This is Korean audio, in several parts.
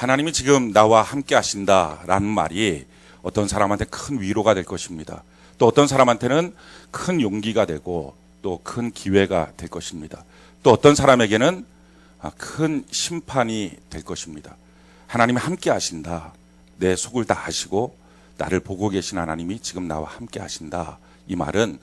하나님이 지금 나와 함께 하신다라는 말이 어떤 사람한테 큰 위로가 될 것입니다. 또 어떤 사람한테는 큰 용기가 되고 또 큰 기회가 될 것입니다. 또 어떤 사람에게는 큰 심판이 될 것입니다. 하나님이 함께 하신다. 내 속을 다 아시고 나를 보고 계신 하나님이 지금 나와 함께 하신다. 이 말은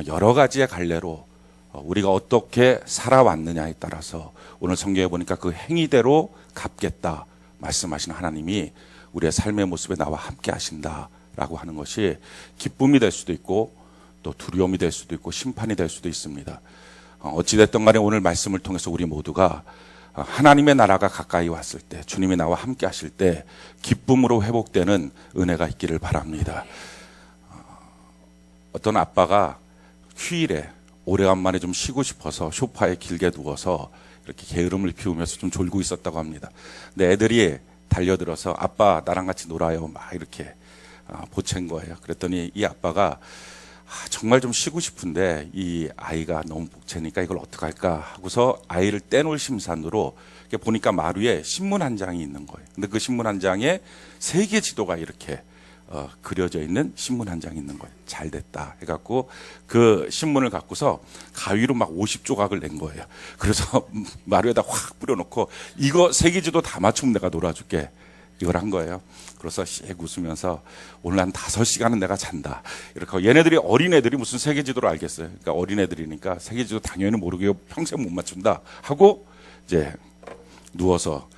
여러 가지의 갈래로 우리가 어떻게 살아왔느냐에 따라서 오늘 성경에 보니까 그 행위대로 갚겠다 말씀하신 하나님이 우리의 삶의 모습에 나와 함께 하신다라고 하는 것이 기쁨이 될 수도 있고 또 두려움이 될 수도 있고 심판이 될 수도 있습니다. 어찌됐든 간에 오늘 말씀을 통해서 우리 모두가 하나님의 나라가 가까이 왔을 때, 주님이 나와 함께 하실 때 기쁨으로 회복되는 은혜가 있기를 바랍니다. 어떤 아빠가 휴일에 오래간만에 좀 쉬고 싶어서 소파에 길게 누워서 이렇게 게으름을 피우면서 좀 졸고 있었다고 합니다. 근데 애들이 달려들어서 아빠 나랑 같이 놀아요 막 이렇게 보챈 거예요. 그랬더니 이 아빠가 정말 좀 쉬고 싶은데 이 아이가 너무 복채니까 이걸 어떡할까 하고서 아이를 떼놓을 심산으로 보니까 마루에 신문 한 장이 있는 거예요. 근데 그 신문 한 장에 세계 지도가 이렇게 그려져 있는 신문 한 장이 있는 거예요. 잘 됐다 해갖고 그 신문을 갖고서 가위로 막 50조각을 낸 거예요. 그래서 마루에다 확 뿌려놓고 이거 세계 지도 다 맞추면 내가 놀아줄게. 이걸 한 거예요. 그래서 씩 웃으면서 오늘 한 5시간은 내가 잔다. 이렇게 얘네들이 어린애들이 무슨 세계지도를 알겠어요. 그러니까 어린애들이니까 세계지도 당연히 모르게 평생 못 맞춘다 하고 이제 누워서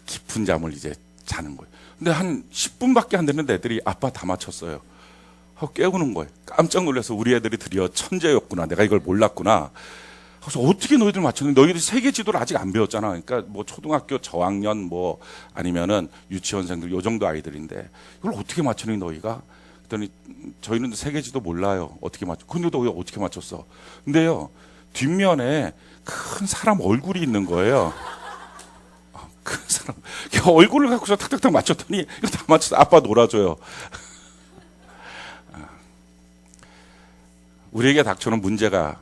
깊은 잠을 이제 자는 거예요. 근데 한 10분밖에 안 됐는데 애들이 아빠 다 맞췄어요. 하고 깨우는 거예요. 깜짝 놀라서 우리 애들이 드디어 천재였구나. 내가 이걸 몰랐구나. 그래서 어떻게 너희들 맞췄는데 너희들이 세계 지도를 아직 안 배웠잖아. 그러니까 뭐 초등학교 저학년 뭐 아니면은 유치원생들 요 정도 아이들인데 이걸 어떻게 맞추니 너희가? 그랬더니 저희는 세계 지도 몰라요. 어떻게 맞춰? 근데 너 어떻게 맞췄어? 근데요 뒷면에 큰 사람 얼굴이 있는 거예요. 큰 사람 얼굴을 갖고서 탁탁탁 맞췄더니 이거 다 맞췄어. 아빠 놀아줘요. 우리에게 닥쳐오는 문제가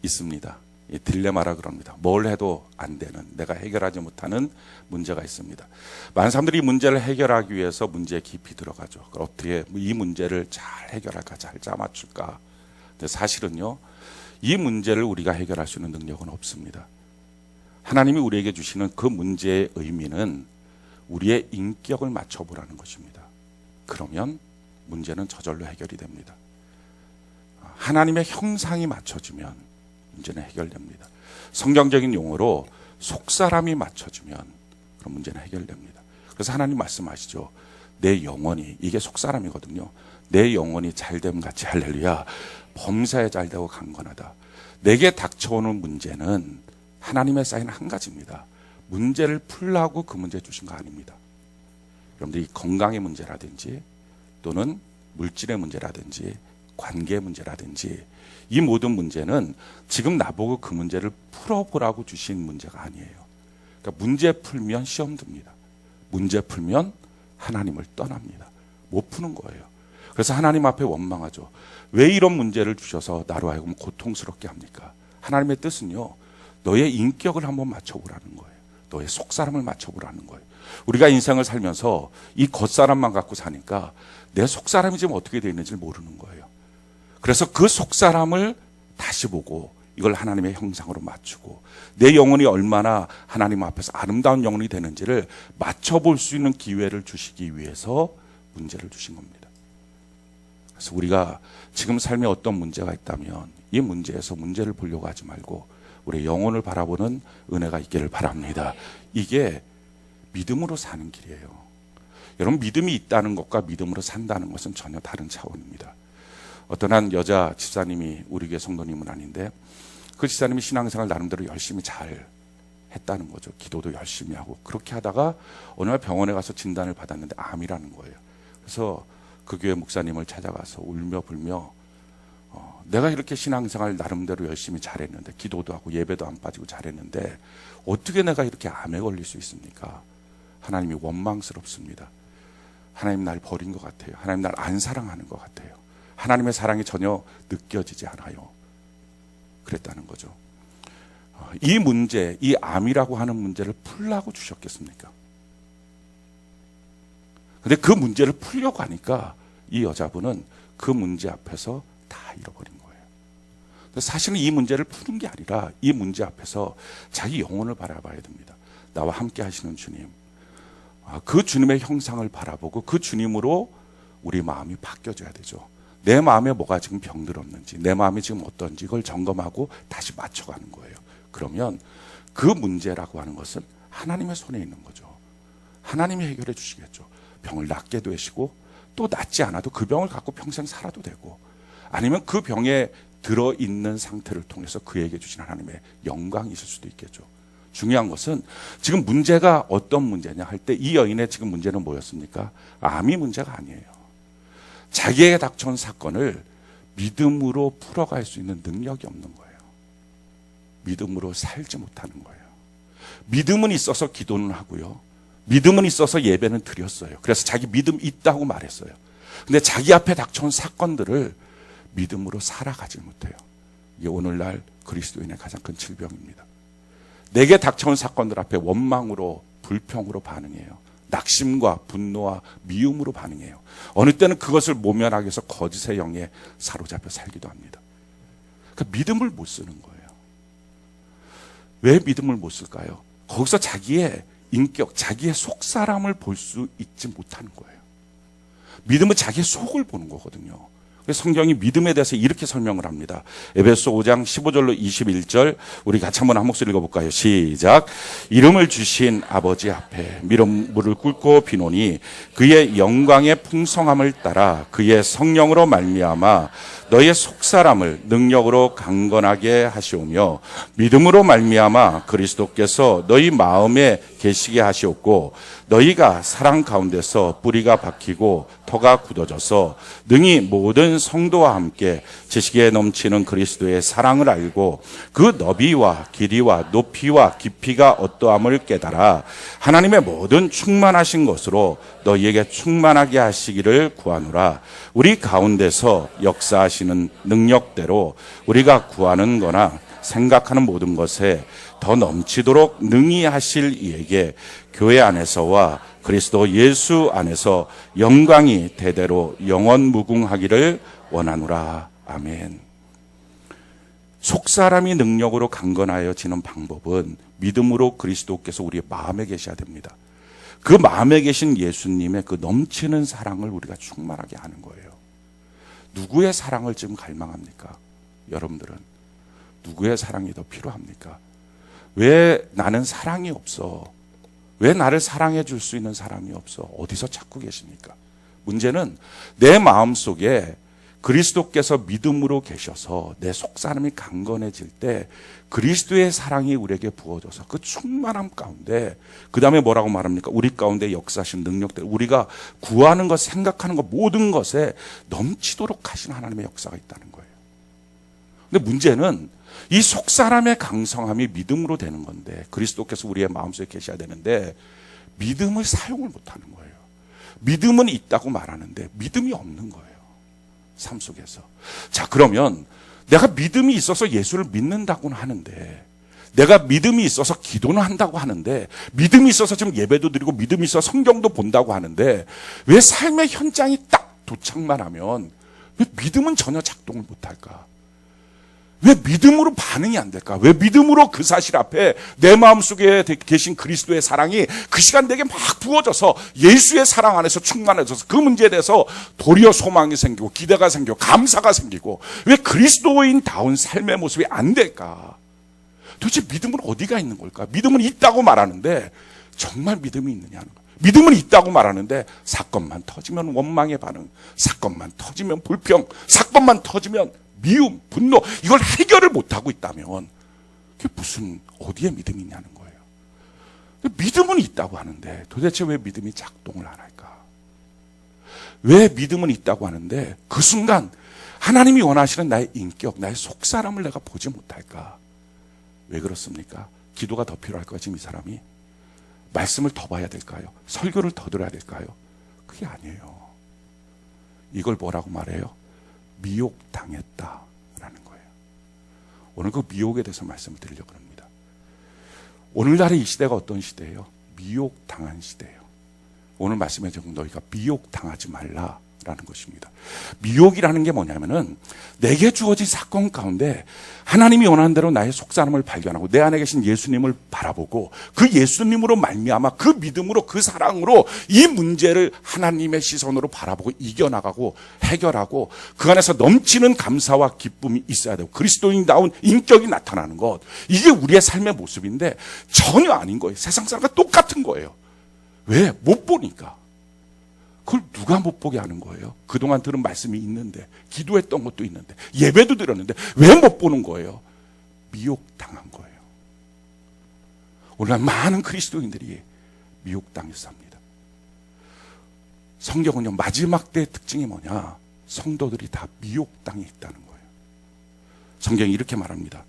있습니다. 이 딜레마라 그럽니다. 뭘 해도 안 되는, 내가 해결하지 못하는 문제가 있습니다. 많은 사람들이 이 문제를 해결하기 위해서 문제에 깊이 들어가죠. 어떻게 이 문제를 잘 해결할까, 잘 짜맞출까. 근데 사실은요, 이 문제를 우리가 해결할 수 있는 능력은 없습니다. 하나님이 우리에게 주시는 그 문제의 의미는 우리의 인격을 맞춰보라는 것입니다. 그러면 문제는 저절로 해결이 됩니다. 하나님의 형상이 맞춰지면 문제는 해결됩니다. 성경적인 용어로 속사람이 맞춰지면 그런 문제는 해결됩니다. 그래서 하나님 말씀하시죠. 내 영혼이, 이게 속사람이거든요. 내 영혼이 잘됨 같이 할렐루야. 범사에 잘되고 강건하다. 내게 닥쳐오는 문제는 하나님의 사인 한 가지입니다. 문제를 풀라고 그 문제 주신 거 아닙니다. 여러분들이 건강의 문제라든지 또는 물질의 문제라든지 관계의 문제라든지 이 모든 문제는 지금 나보고 그 문제를 풀어보라고 주신 문제가 아니에요. 그러니까 문제 풀면 시험 듭니다. 문제 풀면 하나님을 떠납니다. 못 푸는 거예요. 그래서 하나님 앞에 원망하죠. 왜 이런 문제를 주셔서 나로 하여금 고통스럽게 합니까? 하나님의 뜻은요, 너의 인격을 한번 맞춰보라는 거예요. 너의 속사람을 맞춰보라는 거예요. 우리가 인생을 살면서 이 겉사람만 갖고 사니까 내 속사람이 지금 어떻게 되어 있는지 모르는 거예요. 그래서 그 속사람을 다시 보고 이걸 하나님의 형상으로 맞추고 내 영혼이 얼마나 하나님 앞에서 아름다운 영혼이 되는지를 맞춰볼 수 있는 기회를 주시기 위해서 문제를 주신 겁니다. 그래서 우리가 지금 삶에 어떤 문제가 있다면 이 문제에서 문제를 보려고 하지 말고 우리의 영혼을 바라보는 은혜가 있기를 바랍니다. 이게 믿음으로 사는 길이에요. 여러분, 믿음이 있다는 것과 믿음으로 산다는 것은 전혀 다른 차원입니다. 어떤 한 여자 집사님이 우리 교회 성도님은 아닌데 그 집사님이 신앙생활 나름대로 열심히 잘 했다는 거죠. 기도도 열심히 하고 그렇게 하다가 어느 날 병원에 가서 진단을 받았는데 암이라는 거예요. 그래서 그 교회 목사님을 찾아가서 울며 불며 내가 이렇게 신앙생활 나름대로 열심히 잘했는데 기도도 하고 예배도 안 빠지고 잘했는데 어떻게 내가 이렇게 암에 걸릴 수 있습니까? 하나님이 원망스럽습니다. 하나님 날 버린 것 같아요. 하나님 날 안 사랑하는 것 같아요. 하나님의 사랑이 전혀 느껴지지 않아요. 그랬다는 거죠. 이 문제, 이 암이라고 하는 문제를 풀라고 주셨겠습니까? 근데 그 문제를 풀려고 하니까 이 여자분은 그 문제 앞에서 다 잃어버린 거예요. 사실은 이 문제를 푸는 게 아니라 이 문제 앞에서 자기 영혼을 바라봐야 됩니다. 나와 함께 하시는 주님, 그 주님의 형상을 바라보고 그 주님으로 우리 마음이 바뀌어져야 되죠. 내 마음에 뭐가 지금 병들었는지, 내 마음이 지금 어떤지 이걸 점검하고 다시 맞춰가는 거예요. 그러면 그 문제라고 하는 것은 하나님의 손에 있는 거죠. 하나님이 해결해 주시겠죠. 병을 낫게 되시고 또 낫지 않아도 그 병을 갖고 평생 살아도 되고, 아니면 그 병에 들어있는 상태를 통해서 그에게 주신 하나님의 영광이 있을 수도 있겠죠. 중요한 것은 지금 문제가 어떤 문제냐 할 때 이 여인의 지금 문제는 뭐였습니까? 암이 문제가 아니에요. 자기에게 닥쳐온 사건을 믿음으로 풀어갈 수 있는 능력이 없는 거예요. 믿음으로 살지 못하는 거예요. 믿음은 있어서 기도는 하고요. 믿음은 있어서 예배는 드렸어요. 그래서 자기 믿음 있다고 말했어요. 근데 자기 앞에 닥쳐온 사건들을 믿음으로 살아가지 못해요. 이게 오늘날 그리스도인의 가장 큰 질병입니다. 내게 닥쳐온 사건들 앞에 원망으로, 불평으로 반응해요. 낙심과 분노와 미움으로 반응해요. 어느 때는 그것을 모면하기 위해서 거짓의 영에 사로잡혀 살기도 합니다. 그러니까 믿음을 못 쓰는 거예요. 왜 믿음을 못 쓸까요? 거기서 자기의 인격, 자기의 속사람을 볼 수 있지 못하는 거예요. 믿음은 자기의 속을 보는 거거든요. 성경이 믿음에 대해서 이렇게 설명을 합니다. 에베소 5장 15절로 21절 우리 같이 한번 한 목소리 읽어볼까요? 시작. 이름을 주신 아버지 앞에 무릎을 꿇고 비노니 그의 영광의 풍성함을 따라 그의 성령으로 말미암아 너희의 속사람을 능력으로 강건하게 하시오며 믿음으로 말미암아 그리스도께서 너희 마음에 계시게 하시옵고 너희가 사랑 가운데서 뿌리가 박히고 터가 굳어져서 능히 모든 성도와 함께 지식에 넘치는 그리스도의 사랑을 알고 그 너비와 길이와 높이와 깊이가 어떠함을 깨달아 하나님의 모든 충만하신 것으로 너희에게 충만하게 하시기를 구하노라. 우리 가운데서 역사하시는 능력대로 우리가 구하는 거나 생각하는 모든 것에 더 넘치도록 능히 하실 이에게 교회 안에서와 그리스도 예수 안에서 영광이 대대로 영원 무궁하기를 원하노라. 아멘. 속사람이 능력으로 강건하여지는 방법은 믿음으로 그리스도께서 우리의 마음에 계셔야 됩니다. 그 마음에 계신 예수님의 그 넘치는 사랑을 우리가 충만하게 하는 거예요. 누구의 사랑을 지금 갈망합니까? 여러분들은 누구의 사랑이 더 필요합니까? 왜 나는 사랑이 없어? 왜 나를 사랑해 줄 수 있는 사람이 없어? 어디서 찾고 계십니까? 문제는 내 마음속에 그리스도께서 믿음으로 계셔서 내 속사람이 강건해질 때 그리스도의 사랑이 우리에게 부어져서 그 충만함 가운데 그 다음에 뭐라고 말합니까? 우리 가운데 역사하신 능력들, 우리가 구하는 것, 생각하는 것 모든 것에 넘치도록 하신 하나님의 역사가 있다는 거예요. 근데 문제는 이 속사람의 강성함이 믿음으로 되는 건데 그리스도께서 우리의 마음속에 계셔야 되는데 믿음을 사용을 못하는 거예요. 믿음은 있다고 말하는데 믿음이 없는 거예요. 삶 속에서. 자, 그러면 내가 믿음이 있어서 예수를 믿는다고는 하는데, 내가 믿음이 있어서 기도는 한다고 하는데, 믿음이 있어서 지금 예배도 드리고 믿음이 있어서 성경도 본다고 하는데 왜 삶의 현장이 딱 도착만 하면 왜 믿음은 전혀 작동을 못할까? 왜 믿음으로 반응이 안 될까? 왜 믿음으로 그 사실 앞에 내 마음속에 계신 그리스도의 사랑이 그 시간 내게 막 부어져서 예수의 사랑 안에서 충만해져서 그 문제에 대해서 도리어 소망이 생기고 기대가 생기고 감사가 생기고 왜 그리스도인다운 삶의 모습이 안 될까? 도대체 믿음은 어디가 있는 걸까? 믿음은 있다고 말하는데 정말 믿음이 있느냐는 거예요. 믿음은 있다고 말하는데 사건만 터지면 원망의 반응, 사건만 터지면 불평, 사건만 터지면 미움, 분노, 이걸 해결을 못하고 있다면 그게 무슨 어디에 믿음이 있냐는 거예요. 믿음은 있다고 하는데 도대체 왜 믿음이 작동을 안 할까? 왜 믿음은 있다고 하는데 그 순간 하나님이 원하시는 나의 인격, 나의 속사람을 내가 보지 못할까? 왜 그렇습니까? 기도가 더 필요할까요? 지금 이 사람이? 말씀을 더 봐야 될까요? 설교를 더 들어야 될까요? 그게 아니에요. 이걸 뭐라고 말해요? 미혹당했다라는 거예요. 오늘 그 미혹에 대해서 말씀을 드리려고 합니다. 오늘날의 이 시대가 어떤 시대예요? 미혹당한 시대예요. 오늘 말씀해 준 너희가 미혹당하지 말라라는 것입니다. 미혹이라는 게 뭐냐면은 내게 주어진 사건 가운데 하나님이 원하는 대로 나의 속사람을 발견하고 내 안에 계신 예수님을 바라보고 그 예수님으로 말미암아 그 믿음으로 그 사랑으로 이 문제를 하나님의 시선으로 바라보고 이겨나가고 해결하고 그 안에서 넘치는 감사와 기쁨이 있어야 되고 그리스도인다운 인격이 나타나는 것, 이게 우리의 삶의 모습인데 전혀 아닌 거예요. 세상 사람과 똑같은 거예요. 왜? 못 보니까. 그걸 누가 못 보게 하는 거예요? 그동안 들은 말씀이 있는데, 기도했던 것도 있는데, 예배도 드렸는데 왜 못 보는 거예요? 미혹당한 거예요. 오늘날 많은 그리스도인들이 미혹당해서 삽니다. 성경은요, 마지막 때의 특징이 뭐냐? 성도들이 다 미혹당해 있다는 거예요. 성경이 이렇게 말합니다.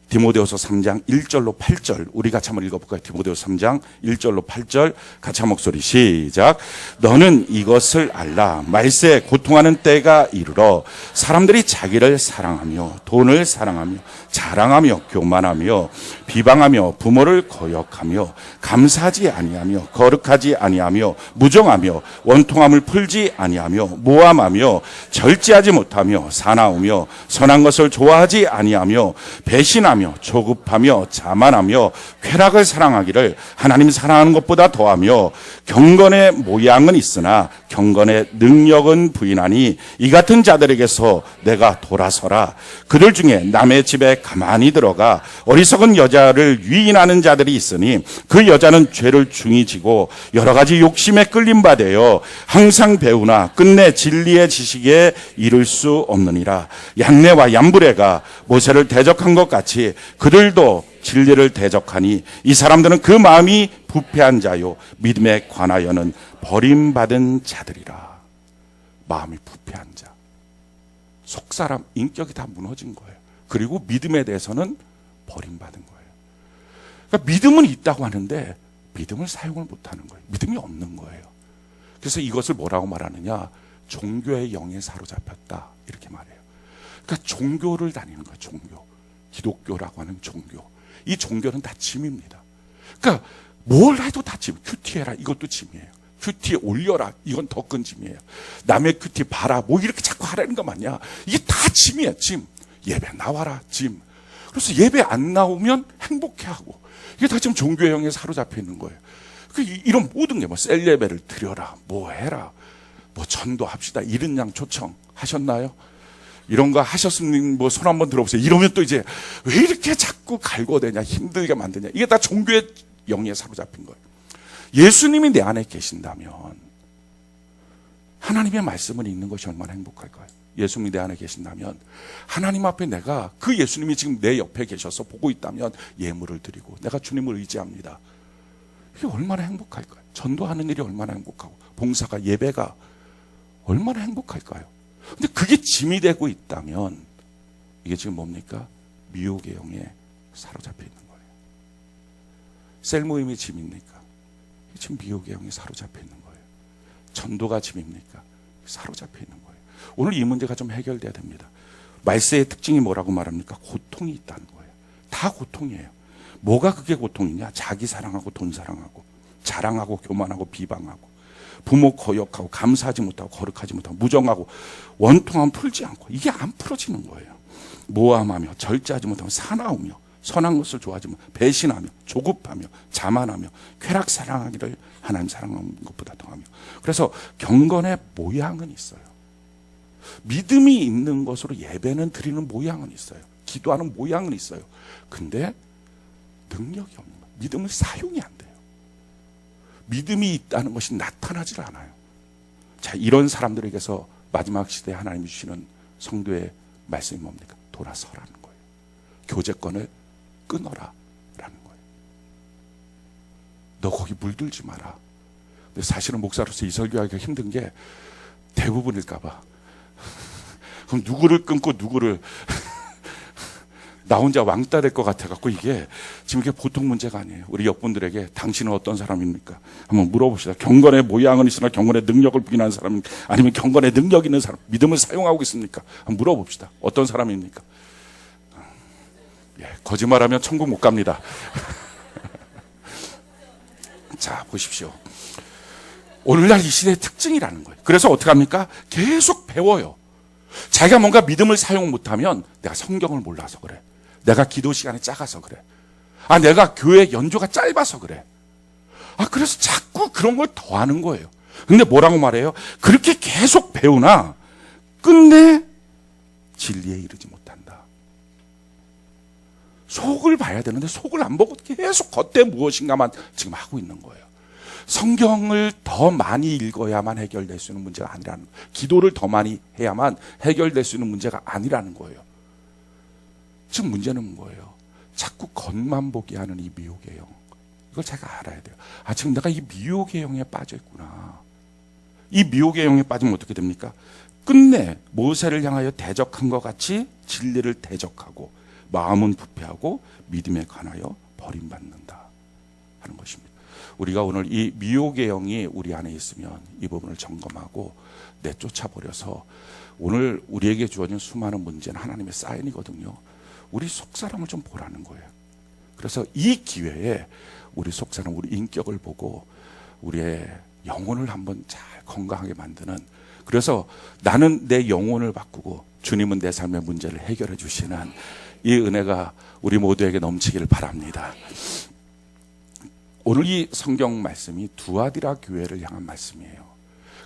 디모데후서 3장 1절로 8절, 우리 같이 한번 읽어볼까요? 디모데후서 3장 1절로 8절 같이 한 목소리 시작. 너는 이것을 알라. 말세에 고통하는 때가 이르러 사람들이 자기를 사랑하며 돈을 사랑하며 자랑하며 교만하며 비방하며 부모를 거역하며 감사하지 아니하며 거룩하지 아니하며 무정하며 원통함을 풀지 아니하며 모함하며 절제하지 못하며 사나우며 선한 것을 좋아하지 아니하며 배신하며 조급하며 자만하며 쾌락을 사랑하기를 하나님 사랑하는 것보다 더하며 경건의 모양은 있으나 경건의 능력은 부인하니 이 같은 자들에게서 내가 돌아서라. 그들 중에 남의 집에 가만히 들어가 어리석은 여자를 유인하는 자들이 있으니 그 여자는 죄를 중히 지고 여러 가지 욕심에 끌림 받아요. 항상 배우나 끝내 진리의 지식에 이를 수 없느니라. 양내와 얌브레가 모세를 대적한 것 같이 그들도 진리를 대적하니 이 사람들은 그 마음이 부패한 자요 믿음에 관하여는 버림받은 자들이라. 마음이 부패한 자, 속사람 인격이 다 무너진 거예요. 그리고 믿음에 대해서는 버림받은 거예요. 그러니까 믿음은 있다고 하는데 믿음을 사용을 못하는 거예요. 믿음이 없는 거예요. 그래서 이것을 뭐라고 말하느냐? 종교의 영에 사로잡혔다, 이렇게 말해요. 그러니까 종교를 다니는 거예요. 종교, 기독교라고 하는 종교. 이 종교는 다 짐입니다. 그러니까 뭘 해도 다 짐. 큐티해라, 이것도 짐이에요. 큐티 올려라, 이건 더 큰 짐이에요. 남의 큐티 봐라, 뭐 이렇게 자꾸 하라는 거 맞냐? 이게 다 짐이에요. 짐. 예배 나와라, 짐. 그래서 예배 안 나오면 행복해하고, 이게 다 지금 종교의 영에 사로잡혀 있는 거예요. 이런 모든 게 뭐 셀 예배를 드려라, 뭐 해라, 뭐 전도합시다, 이른 양 초청 하셨나요? 이런 거 하셨으면 뭐 손 한번 들어보세요. 이러면 또 이제 왜 이렇게 자꾸 갈궈대냐, 힘들게 만드냐. 이게 다 종교의 영에 사로잡힌 거예요. 예수님이 내 안에 계신다면 하나님의 말씀을 읽는 것이 얼마나 행복할까요? 예수님이 내 안에 계신다면 하나님 앞에 내가 그 예수님이 지금 내 옆에 계셔서 보고 있다면 예물을 드리고 내가 주님을 의지합니다. 이게 얼마나 행복할까요? 전도하는 일이 얼마나 행복하고 봉사가, 예배가 얼마나 행복할까요? 근데 그게 짐이 되고 있다면 이게 지금 뭡니까? 미혹의 영에 사로잡혀 있는 거예요. 셀 모임이 짐입니까? 이게 지금 미혹의 영에 사로잡혀 있는 거예요. 전도가 짐입니까? 사로잡혀 있는 거예요. 오늘 이 문제가 좀 해결돼야 됩니다. 말세의 특징이 뭐라고 말합니까? 고통이 있다는 거예요. 다 고통이에요. 뭐가 그게 고통이냐? 자기 사랑하고 돈 사랑하고 자랑하고 교만하고 비방하고 부모 거역하고 감사하지 못하고 거룩하지 못하고 무정하고 원통함 풀지 않고, 이게 안 풀어지는 거예요. 모함하며 절제하지 못하고 사나우며 선한 것을 좋아하지 못하고 배신하며 조급하며 자만하며 쾌락 사랑하기를 하나님 사랑하는 것보다 더하며. 그래서 경건의 모양은 있어요. 믿음이 있는 것으로 예배는 드리는 모양은 있어요. 기도하는 모양은 있어요. 근데 능력이 없는 거예요. 믿음을 사용이 안 돼요. 믿음이 있다는 것이 나타나질 않아요. 자, 이런 사람들에게서 마지막 시대에 하나님이 주시는 성도의 말씀이 뭡니까? 돌아서라는 거예요. 교제권을 끊어라 라는 거예요. 너 거기 물들지 마라. 근데 사실은 목사로서 이 설교하기가 힘든 게 대부분일까 봐. 그럼 누구를 끊고 누구를 나 혼자 왕따 될 것 같아갖고, 이게 지금 이게 보통 문제가 아니에요. 우리 옆분들에게 당신은 어떤 사람입니까? 한번 물어봅시다. 경건의 모양은 있으나 경건의 능력을 부인하는 사람입니까? 아니면 경건의 능력 있는 사람, 믿음을 사용하고 있습니까? 한번 물어봅시다. 어떤 사람입니까? 예, 거짓말하면 천국 못 갑니다. 자, 보십시오. 오늘날 이 시대의 특징이라는 거예요. 그래서 어떻게 합니까? 계속 배워요. 자기가 뭔가 믿음을 사용 못하면 내가 성경을 몰라서 그래. 내가 기도 시간이 작아서 그래. 내가 교회 연조가 짧아서 그래. 그래서 자꾸 그런 걸 더 하는 거예요. 근데 뭐라고 말해요? 그렇게 계속 배우나 끝내 진리에 이르지 못한다. 속을 봐야 되는데 속을 안 보고 계속 겉에 무엇인가만 지금 하고 있는 거예요. 성경을 더 많이 읽어야만 해결될 수 있는 문제가 아니라는 거예요. 기도를 더 많이 해야만 해결될 수 있는 문제가 아니라는 거예요. 지금 문제는 뭐예요? 자꾸 겉만 보게 하는 이 미혹의 영. 이걸 제가 알아야 돼요. 지금 내가 이 미혹의 영에 빠져 있구나. 이 미혹의 영에 빠지면 어떻게 됩니까? 끝내 모세를 향하여 대적한 것 같이 진리를 대적하고 마음은 부패하고 믿음에 관하여 버림받는다 하는 것입니다. 우리가 오늘 이 미혹의 영이 우리 안에 있으면 이 부분을 점검하고 내쫓아버려서 오늘 우리에게 주어진 수많은 문제는 하나님의 사인이거든요. 우리 속사람을 좀 보라는 거예요. 그래서 이 기회에 우리 속사람, 우리 인격을 보고 우리의 영혼을 한번 잘 건강하게 만드는, 그래서 나는 내 영혼을 바꾸고 주님은 내 삶의 문제를 해결해 주시는 이 은혜가 우리 모두에게 넘치기를 바랍니다. 오늘 이 성경 말씀이 두아디라 교회를 향한 말씀이에요.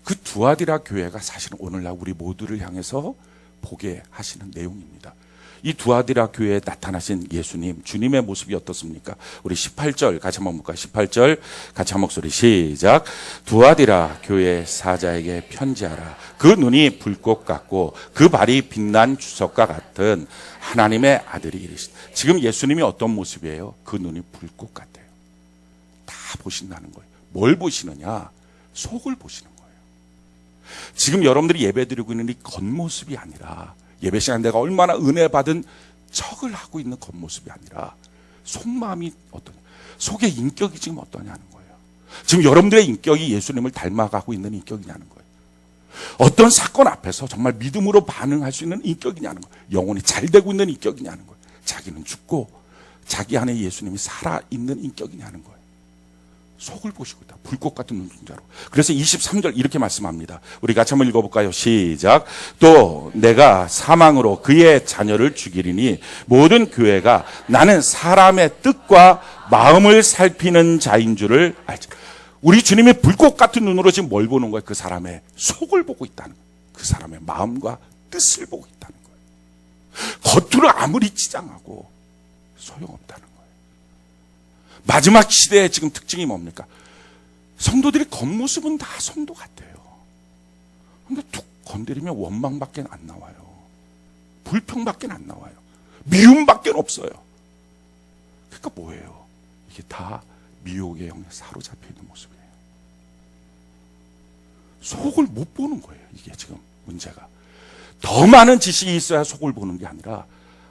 그 두아디라 교회가 사실은 오늘날 우리 모두를 향해서 보게 하시는 내용입니다. 이 두아디라 교회에 나타나신 예수님, 주님의 모습이 어떻습니까? 우리 18절 같이 한번 볼까요? 18절 같이 한 목소리 시작. 두아디라 교회 사자에게 편지하라. 그 눈이 불꽃 같고 그 발이 빛난 주석과 같은 하나님의 아들이 이르시다. 지금 예수님이 어떤 모습이에요? 그 눈이 불꽃 같아요. 다 보신다는 거예요. 뭘 보시느냐? 속을 보시는 거예요. 지금 여러분들이 예배드리고 있는 이 겉모습이 아니라, 예배 시간 내가 얼마나 은혜 받은 척을 하고 있는 겉모습이 아니라 속마음이 어떠냐, 속의 인격이 지금 어떠냐는 거예요. 지금 여러분들의 인격이 예수님을 닮아가고 있는 인격이냐는 거예요. 어떤 사건 앞에서 정말 믿음으로 반응할 수 있는 인격이냐는 거예요. 영혼이 잘 되고 있는 인격이냐는 거예요. 자기는 죽고 자기 안에 예수님이 살아있는 인격이냐는 거예요. 속을 보시고 있다. 불꽃 같은 눈동자로. 그래서 23절 이렇게 말씀합니다. 우리 같이 한번 읽어볼까요? 시작. 또 내가 사망으로 그의 자녀를 죽이리니 모든 교회가 나는 사람의 뜻과 마음을 살피는 자인 줄을 알지. 우리 주님이 불꽃 같은 눈으로 지금 뭘 보는 거예요? 그 사람의 속을 보고 있다는 거예요. 그 사람의 마음과 뜻을 보고 있다는 거예요. 겉으로 아무리 치장하고 소용없다는 거예요. 마지막 시대의 지금 특징이 뭡니까? 성도들이 겉모습은 다 성도 같아요. 근데 툭 건드리면 원망밖에 안 나와요. 불평밖에 안 나와요. 미움밖에 없어요. 그러니까 뭐예요? 이게 다 미혹의 영에 사로잡혀 있는 모습이에요. 속을 못 보는 거예요. 이게 지금 문제가. 더 많은 지식이 있어야 속을 보는 게 아니라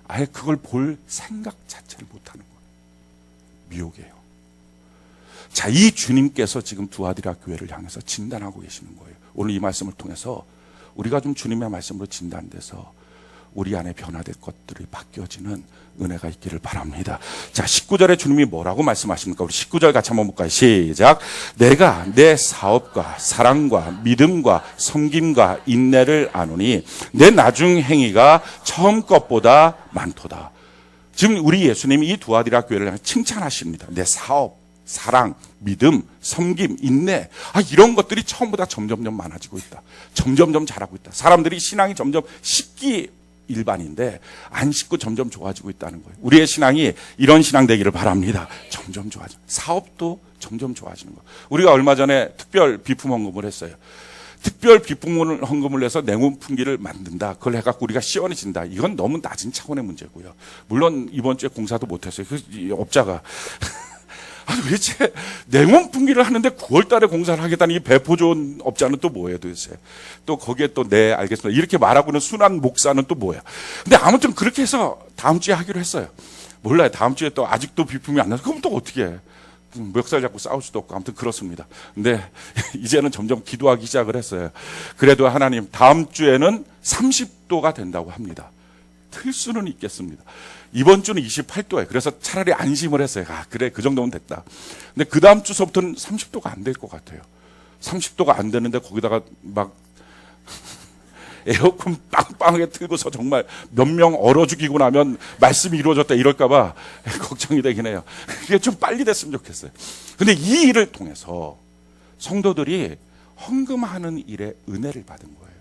아예 그걸 볼 생각 자체를 못하는 거예요. 미혹이에요. 자, 이 주님께서 지금 두아디라 교회를 향해서 진단하고 계시는 거예요. 오늘 이 말씀을 통해서 우리가 좀 주님의 말씀으로 진단돼서 우리 안에 변화될 것들이 바뀌어지는 은혜가 있기를 바랍니다. 자, 19절에 주님이 뭐라고 말씀하십니까? 우리 19절 같이 한번 볼까요? 시작. 내가 내 사업과 사랑과 믿음과 섬김과 인내를 아노니 내 나중 행위가 처음 것보다 많도다. 지금 우리 예수님이 이 두아디라 교회를 칭찬하십니다. 내 사업, 사랑, 믿음, 섬김, 인내, 이런 것들이 처음보다 점점점 많아지고 있다. 점점점 잘하고 있다. 사람들이 신앙이 점점 쉽기 일반인데 안 쉽고 점점 좋아지고 있다는 거예요. 우리의 신앙이 이런 신앙 되기를 바랍니다. 점점 좋아져. 사업도 점점 좋아지는 거예요. 우리가 얼마 전에 특별 비품 헌금을 했어요. 특별 비품 헌금을 해서 냉온 풍기를 만든다. 그걸 해갖고 우리가 시원해진다. 이건 너무 낮은 차원의 문제고요. 물론 이번 주에 공사도 못했어요. 그 업자가 도대체 냉온 풍기를 하는데 9월 달에 공사를 하겠다는 이 배포 좋은 업자는 또 뭐예요 도대체. 또 거기에 또 네 알겠습니다. 이렇게 말하고는 순한 목사는 또 뭐야. 근데 아무튼 그렇게 해서 다음 주에 하기로 했어요. 몰라요. 다음 주에 또 아직도 비품이 안 나서 그럼 또 어떻게 해. 멱살 잡고 싸울 수도 없고 아무튼 그렇습니다. 근데 이제는 점점 기도하기 시작을 했어요. 그래도 하나님 다음 주에는 30도가 된다고 합니다. 틀 수는 있겠습니다. 이번 주는 28도예요. 그래서 차라리 안심을 했어요. 그래 그 정도면 됐다. 근데 그 다음 주서부터는 30도가 안 될 것 같아요. 30도가 안 되는데 거기다가 막 에어컨 빵빵하게 틀고서 정말 몇 명 얼어 죽이고 나면 말씀이 이루어졌다 이럴까봐 걱정이 되긴 해요. 그게 좀 빨리 됐으면 좋겠어요. 근데 이 일을 통해서 성도들이 헌금하는 일에 은혜를 받은 거예요.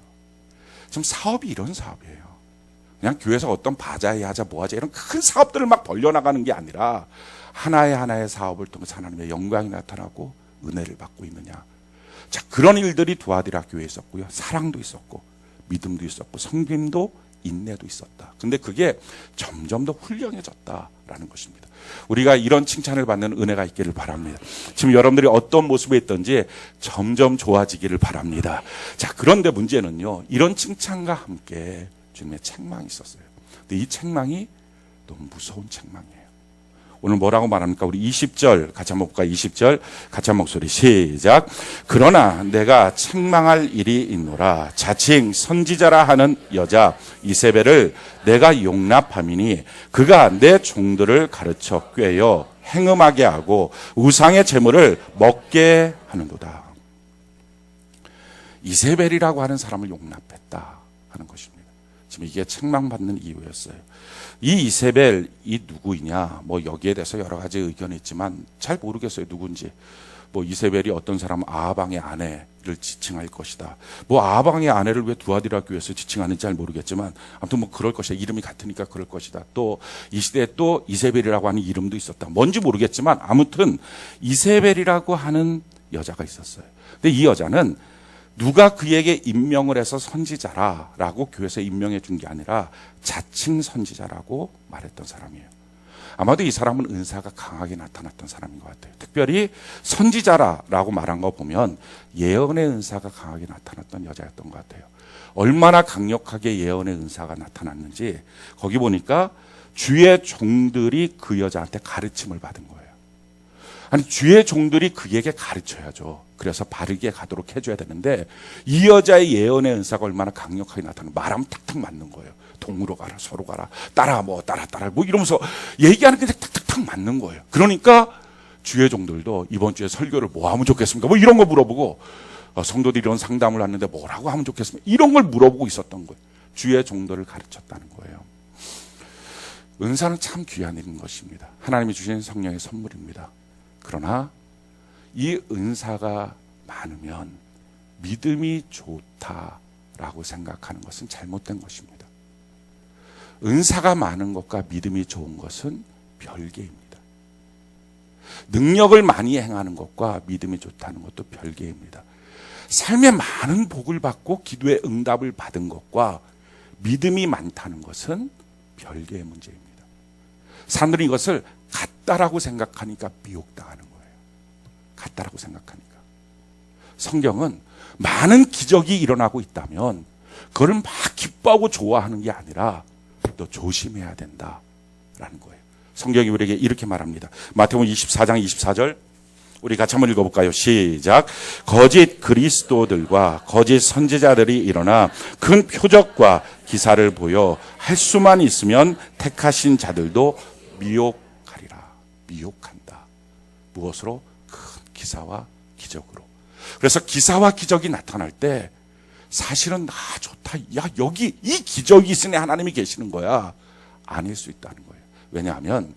지금 사업이 이런 사업이에요. 그냥 교회에서 어떤 바자회 하자 뭐 하자 이런 큰 사업들을 막 벌려나가는 게 아니라 하나의 사업을 통해서 하나님의 영광이 나타나고 은혜를 받고 있느냐. 자, 그런 일들이 두아디라 교회에 있었고요. 사랑도 있었고 믿음도 있었고 성김도 인내도 있었다. 근데 그게 점점 더 훌륭해졌다라는 것입니다. 우리가 이런 칭찬을 받는 은혜가 있기를 바랍니다. 지금 여러분들이 어떤 모습에 있든지 점점 좋아지기를 바랍니다. 자, 그런데 문제는요. 이런 칭찬과 함께 주님의 책망이 있었어요. 근데 이 책망이 너무 무서운 책망이에요. 오늘 뭐라고 말합니까? 우리 20절 같이 한번 볼까요? 20절 같이 한 목소리 시작. 그러나 내가 책망할 일이 있노라. 자칭 선지자라 하는 여자 이세벨을 내가 용납함이니 그가 내 종들을 가르쳐 꾀어 행음하게 하고 우상의 제물을 먹게 하는도다. 이세벨이라고 하는 사람을 용납했다 하는 것입니다. 지금 이게 책망받는 이유였어요. 이 이세벨, 이 누구이냐, 뭐 여기에 대해서 여러 가지 의견이 있지만 잘 모르겠어요, 누군지. 뭐 이세벨이 어떤 사람은 아하방의 아내를 지칭할 것이다. 뭐 아하방의 아내를 왜 두아디라 교회에서 지칭하는지 잘 모르겠지만 아무튼 뭐 그럴 것이다. 이름이 같으니까 그럴 것이다. 또 이 시대에 또 이세벨이라고 하는 이름도 있었다. 뭔지 모르겠지만 아무튼 이세벨이라고 하는 여자가 있었어요. 근데 이 여자는 누가 그에게 임명을 해서 선지자라라고 교회에서 임명해 준 게 아니라 자칭 선지자라고 말했던 사람이에요. 아마도 이 사람은 은사가 강하게 나타났던 사람인 것 같아요. 특별히 선지자라고 말한 거 보면 예언의 은사가 강하게 나타났던 여자였던 것 같아요. 얼마나 강력하게 예언의 은사가 나타났는지 거기 보니까 주의 종들이 그 여자한테 가르침을 받은 거예요. 아니, 주의 종들이 그에게 가르쳐야죠. 그래서 바르게 가도록 해줘야 되는데 이 여자의 예언의 은사가 얼마나 강력하게 나타나는, 말하면 탁탁 맞는 거예요. 동으로 가라, 서로 가라, 따라 뭐 이러면서 얘기하는 게 탁탁탁 맞는 거예요. 그러니까 주의 종들도 이번 주에 설교를 뭐 하면 좋겠습니까? 뭐 이런 거 물어보고, 성도들이 이런 상담을 하는데 뭐라고 하면 좋겠습니까? 이런 걸 물어보고 있었던 거예요. 주의 종들을 가르쳤다는 거예요. 은사는 참 귀한 일인 것입니다. 하나님이 주신 성령의 선물입니다. 그러나 이 은사가 많으면 믿음이 좋다라고 생각하는 것은 잘못된 것입니다. 은사가 많은 것과 믿음이 좋은 것은 별개입니다. 능력을 많이 행하는 것과 믿음이 좋다는 것도 별개입니다. 삶에 많은 복을 받고 기도의 응답을 받은 것과 믿음이 많다는 것은 별개의 문제입니다. 사람들이 이것을 같다라고 생각하니까 미혹당하는 거예요. 같다라고 생각하니까. 성경은 많은 기적이 일어나고 있다면 그걸 막 기뻐하고 좋아하는 게 아니라 너 조심해야 된다라는 거예요. 성경이 우리에게 이렇게 말합니다. 마태복음 24장 24절 우리 같이 한번 읽어볼까요? 시작. 거짓 그리스도들과 거짓 선지자들이 일어나 큰 표적과 기사를 보여 할 수만 있으면 택하신 자들도 미혹하리라. 미혹한다. 무엇으로? 큰 기사와 기적으로. 그래서 기사와 기적이 나타날 때 사실은 좋다. 야, 여기 이 기적이 있으니 하나님이 계시는 거야. 아닐 수 있다는 거예요. 왜냐하면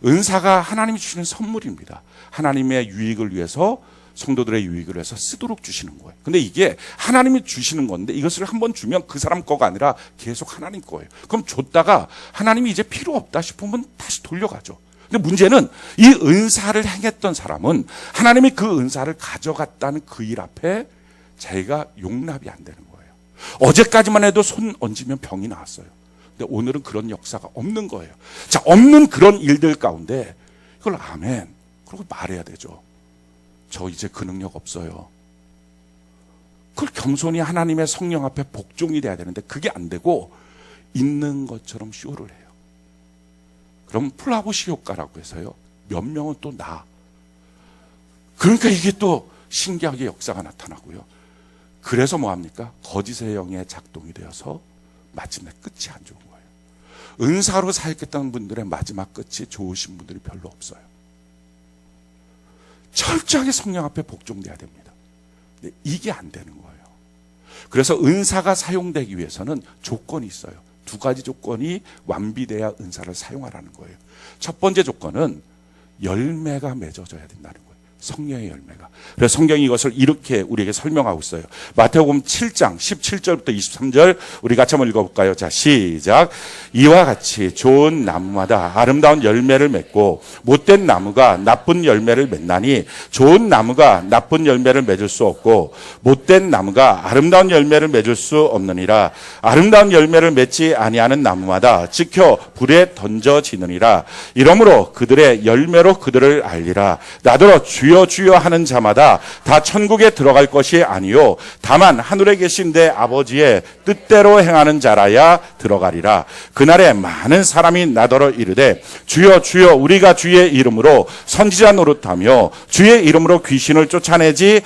은사가 하나님이 주시는 선물입니다. 하나님의 유익을 위해서, 성도들의 유익을 위해서 쓰도록 주시는 거예요. 근데 이게 하나님이 주시는 건데 이것을 한번 주면 그 사람 거가 아니라 계속 하나님 거예요. 그럼 줬다가 하나님이 이제 필요 없다 싶으면 다시 돌려가죠. 근데 문제는 이 은사를 행했던 사람은 하나님이 그 은사를 가져갔다는 그 일 앞에 자기가 용납이 안 되는 거예요. 어제까지만 해도 손 얹으면 병이 나왔어요. 근데 오늘은 그런 역사가 없는 거예요. 자, 없는 그런 일들 가운데 이걸 아멘, 그러고 말해야 되죠. 저 이제 그 능력 없어요. 그걸 겸손히 하나님의 성령 앞에 복종이 돼야 되는데 그게 안 되고 있는 것처럼 쇼를 해요. 그럼 플라보시 효과라고 해서요, 몇 명은 또 나. 그러니까 이게 또 신기하게 역사가 나타나고요. 그래서 뭐합니까? 거짓의 영에 작동이 되어서 마지막 끝이 안 좋은 거예요. 은사로 사역했던 분들의 마지막 끝이 좋으신 분들이 별로 없어요. 철저하게 성령 앞에 복종돼야 됩니다. 근데 이게 안 되는 거예요. 그래서 은사가 사용되기 위해서는 조건이 있어요. 두 가지 조건이 완비돼야 은사를 사용하라는 거예요. 첫 번째 조건은 열매가 맺어져야 된다는 거예요. 성령의 열매가. 그래서 성경이 이것을 이렇게 우리에게 설명하고 있어요. 마태복음 7장 17절부터 23절 우리 같이 한번 읽어볼까요? 자, 시작. 이와 같이 좋은 나무마다 아름다운 열매를 맺고 못된 나무가 나쁜 열매를 맺나니 좋은 나무가 나쁜 열매를 맺을 수 없고 못된 나무가 아름다운 열매를 맺을 수 없느니라. 아름다운 열매를 맺지 아니하는 나무마다 지켜 불에 던져지느니라. 이러므로 그들의 열매로 그들을 알리라. 나더러 주여 주여 하는 자마다 다 천국에 들어갈 것이 아니요 다만 하늘에 계신 내 아버지의 뜻대로 행하는 자라야 들어가리라. 그날에 많은 사람이 나더러 이르되 주여 주여 우리가 주의 이름으로 선지자 노릇하며 주의 이름으로 귀신을 쫓아내지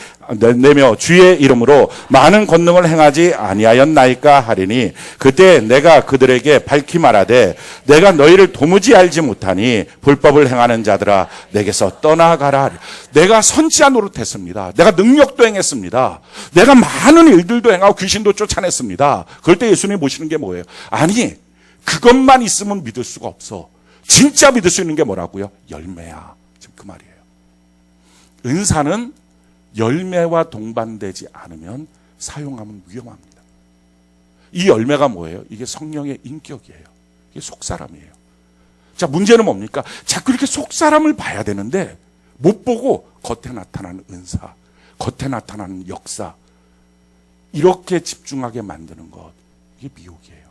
내며 주의 이름으로 많은 권능을 행하지 아니하였나이까 하리니 그때 내가 그들에게 밝히 말하되 내가 너희를 도무지 알지 못하니 불법을 행하는 자들아 내게서 떠나가라. 내가 선지자 노릇했습니다. 내가 능력도 행했습니다. 내가 많은 일들도 행하고 귀신도 쫓아냈습니다. 그럴 때 예수님이 보시는 게 뭐예요? 아니 그것만 있으면 믿을 수가 없어. 진짜 믿을 수 있는 게 뭐라고요? 열매야. 지금 그 말이에요. 은사는 열매와 동반되지 않으면 사용하면 위험합니다. 이 열매가 뭐예요? 이게 성령의 인격이에요. 이게 속사람이에요. 자, 문제는 뭡니까? 자꾸 이렇게 속사람을 봐야 되는데 못 보고 겉에 나타나는 은사, 겉에 나타나는 역사 이렇게 집중하게 만드는 것, 이게 미혹이에요.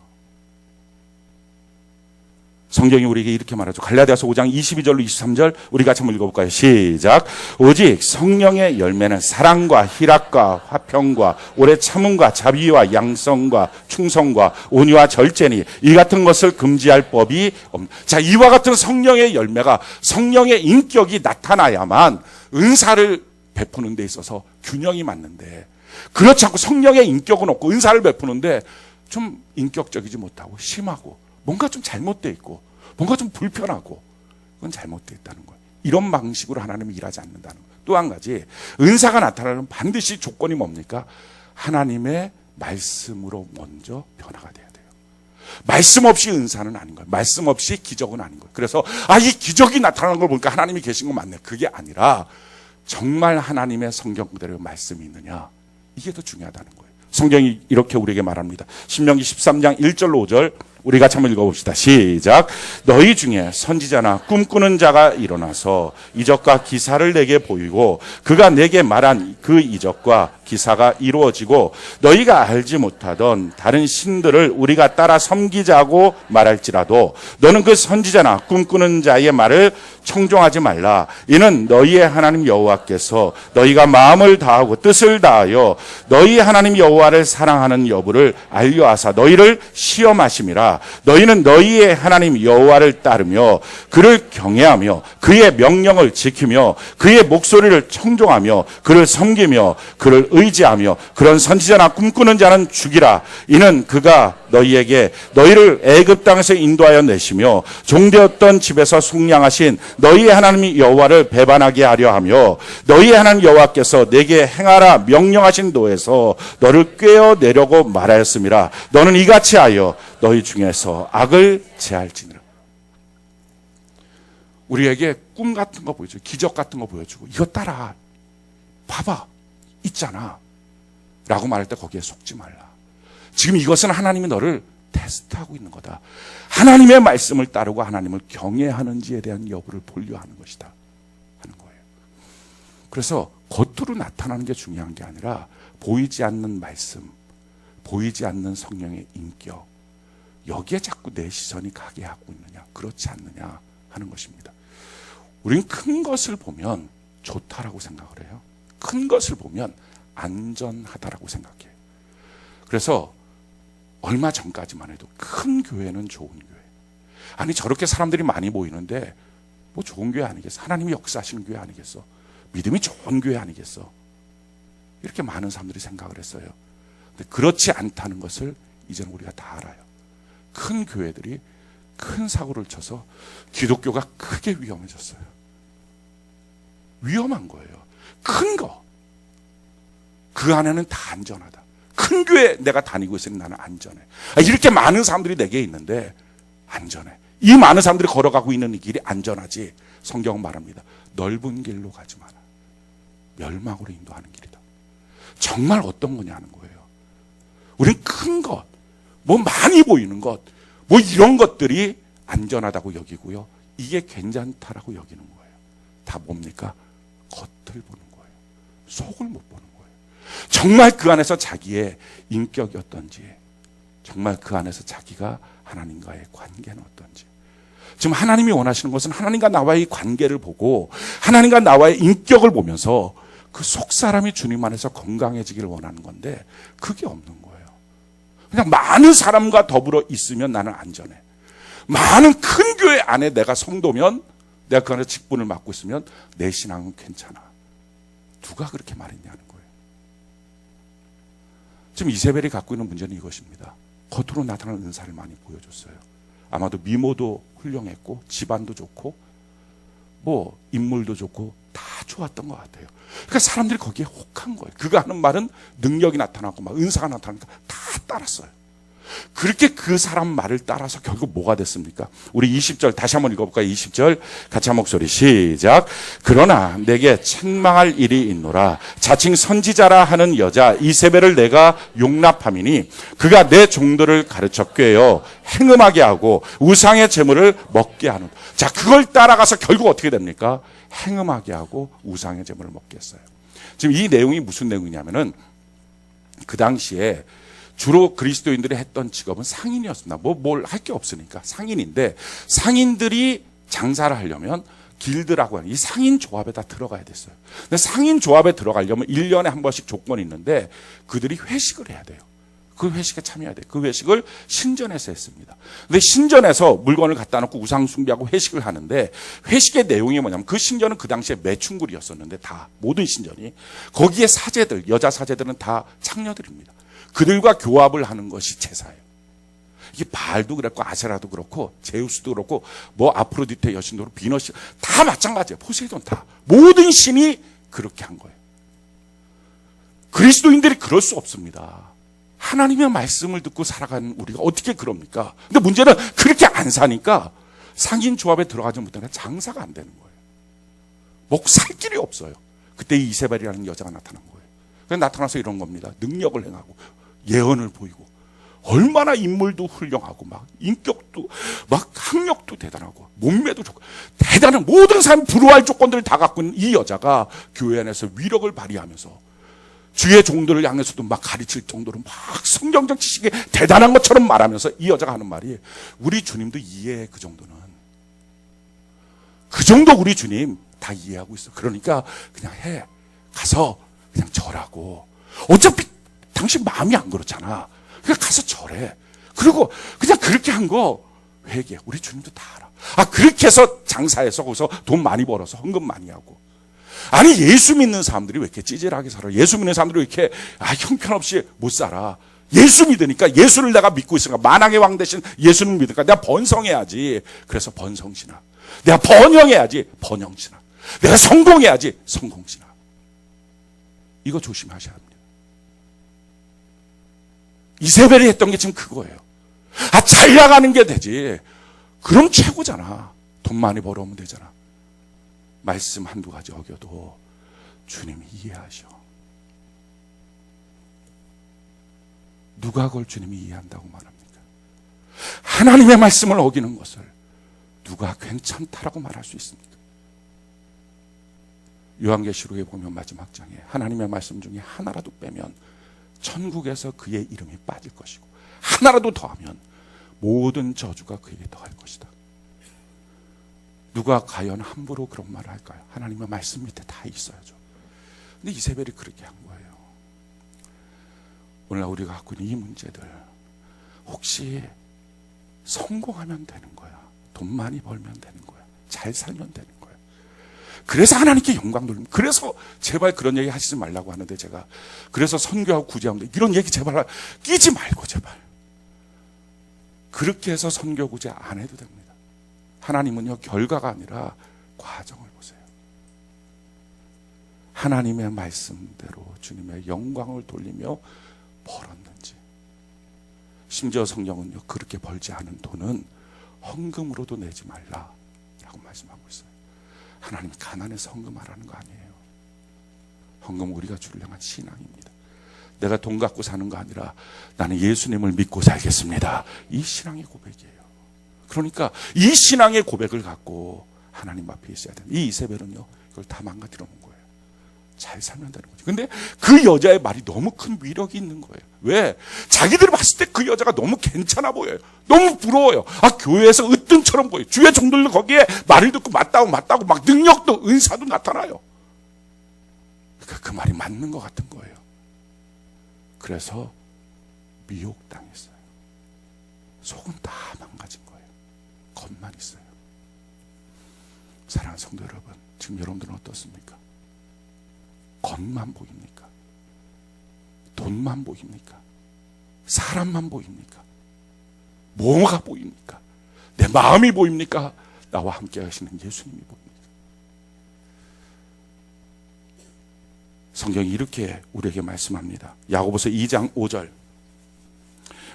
성경이 우리에게 이렇게 말하죠. 갈라디아서 5장 22절로 23절 우리 같이 한번 읽어볼까요? 시작. 오직 성령의 열매는 사랑과 희락과 화평과 오래 참음과 자비와 양성과 충성과 온유와 절제니 이 같은 것을 금지할 법이 없습니다. 자, 이와 같은 성령의 열매가 성령의 인격이 나타나야만 은사를 베푸는 데 있어서 균형이 맞는데 그렇지 않고 성령의 인격은 없고 은사를 베푸는데 좀 인격적이지 못하고 심하고 뭔가 좀 잘못되어 있고 뭔가 좀 불편하고 그건 잘못되어 있다는 거예요. 이런 방식으로 하나님이 일하지 않는다는 거예요. 또 한 가지 은사가 나타나는 반드시 조건이 뭡니까? 하나님의 말씀으로 먼저 변화가 돼야 돼요. 말씀 없이 은사는 아닌 거예요. 말씀 없이 기적은 아닌 거예요. 그래서 이 기적이 나타나는 걸 보니까 하나님이 계신 거 맞네. 그게 아니라 정말 하나님의 성경 그대로 말씀이 있느냐 이게 더 중요하다는 거예요. 성경이 이렇게 우리에게 말합니다. 신명기 13장 1절로 5절 우리 같이 한번 읽어봅시다. 시작. 너희 중에 선지자나 꿈꾸는 자가 일어나서 이적과 기사를 내게 보이고 그가 내게 말한 그 이적과 기사가 이루어지고 너희가 알지 못하던 다른 신들을 우리가 따라 섬기자고 말할지라도 너는 그 선지자나 꿈꾸는 자의 말을 청종하지 말라. 이는 너희의 하나님 여호와께서 너희가 마음을 다하고 뜻을 다하여 너희 하나님 여호와를 사랑하는 여부를 알려하사 너희를 시험하심이라. 너희는 너희의 하나님 여호와를 따르며 그를 경외하며 그의 명령을 지키며 그의 목소리를 청종하며 그를 섬기며 그를 의지하며 그런 선지자나 꿈꾸는 자는 죽이라. 이는 그가 너희에게 너희를 애굽 땅에서 인도하여 내시며 종되었던 집에서 속량하신 너희의 하나님 여호와를 배반하게 하려 하며 너희의 하나님 여호와께서 내게 행하라 명령하신 도에서 너를 꿰어내려고 말하였음이라. 너는 이같이 하여 너희 중에서 악을 제할지니라. 우리에게 꿈 같은 거 보여주고 기적 같은 거 보여주고 이거 따라 봐봐 있잖아 라고 말할 때 거기에 속지 말라. 지금 이것은 하나님이 너를 테스트하고 있는 거다. 하나님의 말씀을 따르고 하나님을 경외하는지에 대한 여부를 보려 하는 것이다 하는 거예요. 그래서 겉으로 나타나는 게 중요한 게 아니라 보이지 않는 말씀, 보이지 않는 성령의 인격, 여기에 자꾸 내 시선이 가게 하고 있느냐 그렇지 않느냐 하는 것입니다. 우린 큰 것을 보면 좋다라고 생각을 해요. 큰 것을 보면 안전하다라고 생각해요. 그래서 얼마 전까지만 해도 큰 교회는 좋은 교회. 아니 저렇게 사람들이 많이 모이는데 뭐 좋은 교회 아니겠어? 하나님이 역사하시는 교회 아니겠어? 믿음이 좋은 교회 아니겠어? 이렇게 많은 사람들이 생각을 했어요. 근데 그렇지 않다는 것을 이제는 우리가 다 알아요. 큰 교회들이 큰 사고를 쳐서 기독교가 크게 위험해졌어요. 위험한 거예요. 큰 거. 그 안에는 다 안전하다. 큰 교회 내가 다니고 있으니 나는 안전해. 이렇게 많은 사람들이 내게 있는데 안전해. 이 많은 사람들이 걸어가고 있는 이 길이 안전하지. 성경은 말합니다. 넓은 길로 가지 마라. 멸망으로 인도하는 길이다. 정말 어떤 거냐는 거예요. 우린 큰 것, 뭐 많이 보이는 것, 뭐 이런 것들이 안전하다고 여기고요. 이게 괜찮다라고 여기는 거예요. 다 뭡니까? 겉을 보는 거예요. 속을 못 보는 거예요. 정말 그 안에서 자기의 인격이 어떤지, 정말 그 안에서 자기가 하나님과의 관계는 어떤지. 지금 하나님이 원하시는 것은 하나님과 나와의 관계를 보고 하나님과 나와의 인격을 보면서 그 속사람이 주님 안에서 건강해지기를 원하는 건데 그게 없는 거예요. 그냥 많은 사람과 더불어 있으면 나는 안전해. 많은 큰 교회 안에 내가 성도면, 내가 그 안에 직분을 맡고 있으면 내 신앙은 괜찮아. 누가 그렇게 말했냐는 거예요. 지금 이세벨이 갖고 있는 문제는 이것입니다. 겉으로 나타나는 은사를 많이 보여줬어요. 아마도 미모도 훌륭했고 집안도 좋고 뭐 인물도 좋고 다 좋았던 것 같아요. 그러니까 사람들이 거기에 혹한 거예요. 그가 하는 말은 능력이 나타나고 막 은사가 나타나니까 다 따랐어요. 그렇게 그 사람 말을 따라서 결국 뭐가 됐습니까? 우리 20절 다시 한번 읽어볼까요? 20절 같이 한 목소리 시작. 그러나 내게 책망할 일이 있노라. 자칭 선지자라 하는 여자 이세벨을 내가 용납함이니 그가 내 종들을 가르쳐 꾀어 행음하게 하고 우상의 제물을 먹게 하는. 자, 그걸 따라가서 결국 어떻게 됩니까? 행음하게 하고 우상의 제물을 먹게 했어요. 지금 이 내용이 무슨 내용이냐면은 그 당시에 주로 그리스도인들이 했던 직업은 상인이었습니다. 뭘 할 게 없으니까 상인인데, 상인들이 장사를 하려면 길드라고 하는 이 상인 조합에 다 들어가야 됐어요. 근데 상인 조합에 들어가려면 1년에 한 번씩 조건이 있는데 그들이 회식을 해야 돼요. 그 회식에 참여해야 돼요. 그 회식을 신전에서 했습니다. 근데 신전에서 물건을 갖다 놓고 우상 숭배하고 회식을 하는데, 회식의 내용이 뭐냐면 그 신전은 그 당시에 매춘굴이었었는데 다 모든 신전이 거기에 사제들, 여자 사제들은 다 창녀들입니다. 그들과 교합을 하는 것이 제사예요. 이게 바알도 그랬고 아세라도 그렇고 제우스도 그렇고 뭐 아프로디테 여신도 그렇고 비너시 다 마찬가지예요. 포세이돈 다 모든 신이 그렇게 한 거예요. 그리스도인들이 그럴 수 없습니다. 하나님의 말씀을 듣고 살아가는 우리가 어떻게 그럽니까? 근데 문제는 그렇게 안 사니까 상인 조합에 들어가지 못하니까 장사가 안 되는 거예요. 먹고 살 길이 없어요. 그때 이세벨이라는 여자가 나타난 거예요. 그래서 나타나서 이런 겁니다. 능력을 행하고 예언을 보이고 얼마나 인물도 훌륭하고 막 인격도 막 학력도 대단하고 몸매도 좋고 대단한 모든 사람이 부러워할 조건들을 다 갖고 있는 이 여자가 교회 안에서 위력을 발휘하면서 주의 종들을 향해서도 막 가르칠 정도로 막 성경적 지식이 대단한 것처럼 말하면서 이 여자가 하는 말이 우리 주님도 이해해. 그 정도는 그 정도 우리 주님 다 이해하고 있어. 그러니까 그냥 해. 가서 그냥 절하고 어차피 당신 마음이 안 그렇잖아. 그냥 가서 절해. 그리고 그냥 그렇게 한 거 회개. 우리 주님도 다 알아. 그렇게 해서 장사해서 거기서 돈 많이 벌어서 헌금 많이 하고. 아니 예수 믿는 사람들이 왜 이렇게 찌질하게 살아? 예수 믿는 사람들이 왜 이렇게 형편없이 못 살아? 예수 믿으니까, 예수를 내가 믿고 있으니까, 만왕의 왕 대신 예수를 믿으니까 내가 번성해야지. 그래서 번성신학. 내가 번영해야지. 번영신학. 내가 성공해야지. 성공신학. 이거 조심하셔야 합니다. 이세벨이 했던 게 지금 그거예요. 잘 나가는 게 되지. 그럼 최고잖아. 돈 많이 벌어오면 되잖아. 말씀 한두 가지 어겨도 주님이 이해하셔. 누가 그걸 주님이 이해한다고 말합니까? 하나님의 말씀을 어기는 것을 누가 괜찮다라고 말할 수 있습니까? 요한계시록에 보면 마지막 장에 하나님의 말씀 중에 하나라도 빼면 천국에서 그의 이름이 빠질 것이고 하나라도 더하면 모든 저주가 그에게 더할 것이다. 누가 과연 함부로 그런 말을 할까요? 하나님의 말씀 밑에 다 있어야죠. 근데 이세벨이 그렇게 한 거예요. 오늘날 우리가 갖고 있는 이 문제들, 혹시 성공하면 되는 거야, 돈 많이 벌면 되는 거야, 잘 살면 되는 거야, 그래서 하나님께 영광 돌립니다. 그래서 제발 그런 얘기 하시지 말라고 하는데, 제가 그래서 선교하고 구제하는데 이런 얘기 제발 끼지 말고, 제발 그렇게 해서 선교 구제 안 해도 됩니다. 하나님은요, 결과가 아니라 과정을 보세요. 하나님의 말씀대로 주님의 영광을 돌리며 벌었는지. 심지어 성경은요, 그렇게 벌지 않은 돈은 헌금으로도 내지 말라라고 말씀하고 있어요. 하나님 가난해서 헌금하라는 거 아니에요. 헌금은 우리가 주려한 신앙입니다. 내가 돈 갖고 사는 거 아니라 나는 예수님을 믿고 살겠습니다. 이 신앙의 고백이에요. 그러니까 이 신앙의 고백을 갖고 하나님 앞에 있어야 돼요. 이 이세벨은요, 이걸 다 망가뜨려 놓은 거예요. 잘 살면 되는 거죠. 근데 그 여자의 말이 너무 큰 위력이 있는 거예요. 왜? 자기들이 봤을 때 그 여자가 너무 괜찮아 보여요. 너무 부러워요. 교회에서 으뜸처럼 보여요. 주의 종들도 거기에 말을 듣고 맞다고 막 능력도 은사도 나타나요. 그러니까 그 말이 맞는 것 같은 거예요. 그래서 미혹당했어요. 속은 다 망가진 거예요. 겉만 있어요. 사랑하는 성도 여러분, 지금 여러분들은 어떻습니까? 겉만 보입니까? 돈만 보입니까? 사람만 보입니까? 뭐가 보입니까? 내 마음이 보입니까? 나와 함께 하시는 예수님이 보입니까? 성경이 이렇게 우리에게 말씀합니다. 야고보서 2장 5절.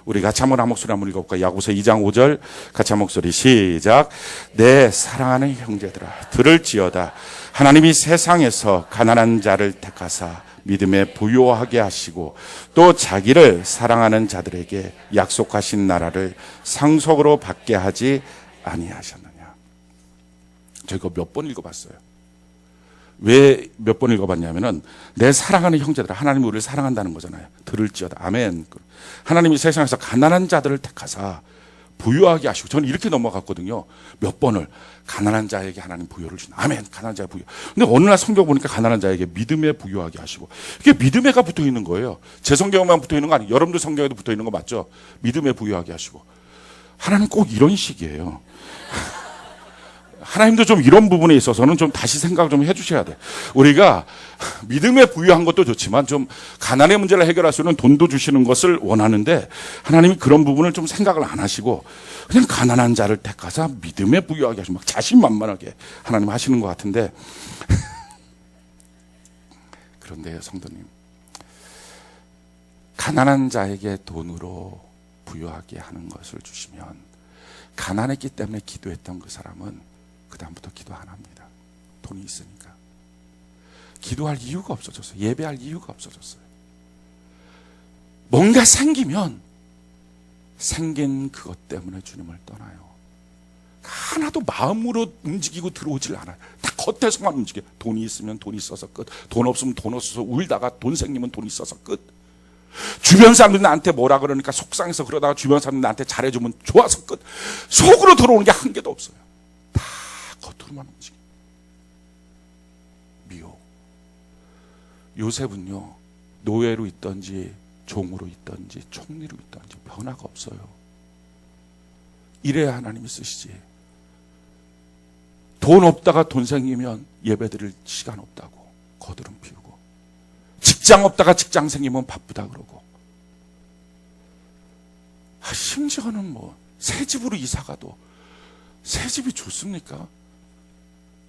우리 같이 한번 한 목소리 한번 읽어볼까요? 야고보서 2장 5절 같이 한 목소리 시작. 내 사랑하는 형제들아 들을지어다. 하나님이 세상에서 가난한 자를 택하사 믿음에 부요하게 하시고 또 자기를 사랑하는 자들에게 약속하신 나라를 상속으로 받게 하지 아니하셨느냐. 저희가 몇 번 읽어봤어요. 왜 몇 번 읽어봤냐면은 내 사랑하는 형제들아, 하나님이 우리를 사랑한다는 거잖아요. 들을지어다. 아멘. 하나님이 세상에서 가난한 자들을 택하사 부유하게 하시고, 저는 이렇게 넘어갔거든요. 몇 번을. 가난한 자에게 하나님 부유를 주나. 아멘. 가난한 자의 부유. 근데 어느 날 성경 보니까 가난한 자에게 믿음에 부유하게 하시고, 이게 믿음에가 붙어 있는 거예요. 제 성경에만 붙어 있는 거 아니에요. 여러분들 성경에도 붙어 있는 거 맞죠? 믿음에 부유하게 하시고. 하나님 꼭 이런 식이에요. 하나님도 좀 이런 부분에 있어서는 좀 다시 생각을 좀 해주셔야 돼. 우리가 믿음에 부유한 것도 좋지만 좀 가난의 문제를 해결할 수 있는 돈도 주시는 것을 원하는데, 하나님이 그런 부분을 좀 생각을 안 하시고 그냥 가난한 자를 택하사 믿음에 부유하게 하시고 막 자신만만하게 하나님 하시는 것 같은데 그런데 성도님, 가난한 자에게 돈으로 부유하게 하는 것을 주시면 가난했기 때문에 기도했던 그 사람은 그 다음부터 기도 안 합니다. 돈이 있으니까. 기도할 이유가 없어졌어요. 예배할 이유가 없어졌어요. 뭔가 생기면 생긴 그것 때문에 주님을 떠나요. 하나도 마음으로 움직이고 들어오질 않아요. 다 겉에서만 움직여요. 돈이 있으면 돈 있어서 끝. 돈 없으면 돈 없어서 울다가 돈 생기면 돈 있어서 끝. 주변 사람들이 나한테 뭐라 그러니까 속상해서 그러다가 주변 사람들이 나한테 잘해주면 좋아서 끝. 속으로 들어오는 게 한 개도 없어요. 다 겉으로만 움직여. 미혹. 요셉은요, 노예로 있던지 종으로 있던지 총리로 있던지 변화가 없어요. 이래야 하나님이 쓰시지. 돈 없다가 돈 생기면 예배드릴 시간 없다고 거드름 피우고, 직장 없다가 직장 생기면 바쁘다 그러고, 심지어는 뭐 새 집으로 이사 가도 새 집이 좋습니까?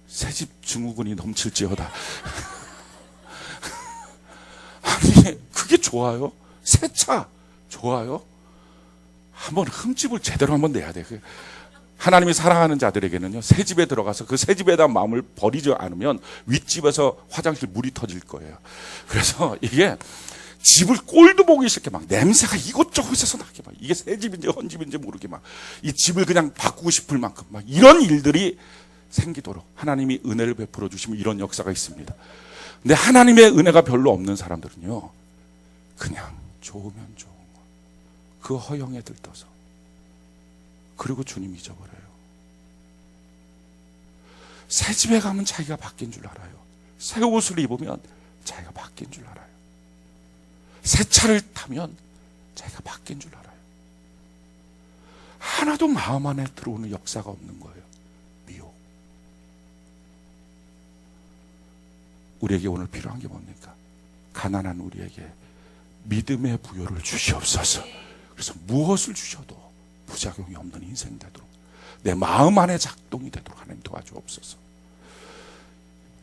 새 집 증후군이 넘칠지어다. 아니, 그게 좋아요? 새 차 좋아요? 한번 흠집을 제대로 한번 내야 돼. 하나님이 사랑하는 자들에게는요, 새 집에 들어가서 그 새 집에 대한 마음을 버리지 않으면 윗집에서 화장실 물이 터질 거예요. 그래서 이게 집을 꼴도 보기 싫게 막 냄새가 이곳저곳에서 나게 막, 이게 새 집인지 헌 집인지 모르게 막 이 집을 그냥 바꾸고 싶을 만큼 막 이런 일들이 생기도록 하나님이 은혜를 베풀어 주시면 이런 역사가 있습니다. 근데 하나님의 은혜가 별로 없는 사람들은요, 그냥 좋으면 좋은 거, 그 허영에 들떠서, 그리고 주님 잊어버려요. 새 집에 가면 자기가 바뀐 줄 알아요. 새 옷을 입으면 자기가 바뀐 줄 알아요. 새 차를 타면 자기가 바뀐 줄 알아요. 하나도 마음 안에 들어오는 역사가 없는 거예요. 미혹. 우리에게 오늘 필요한 게 뭡니까? 가난한 우리에게 믿음의 부요를 주시옵소서. 그래서 무엇을 주셔도 부작용이 없는 인생 되도록, 내 마음 안에 작동이 되도록 하나님 도와주옵소서.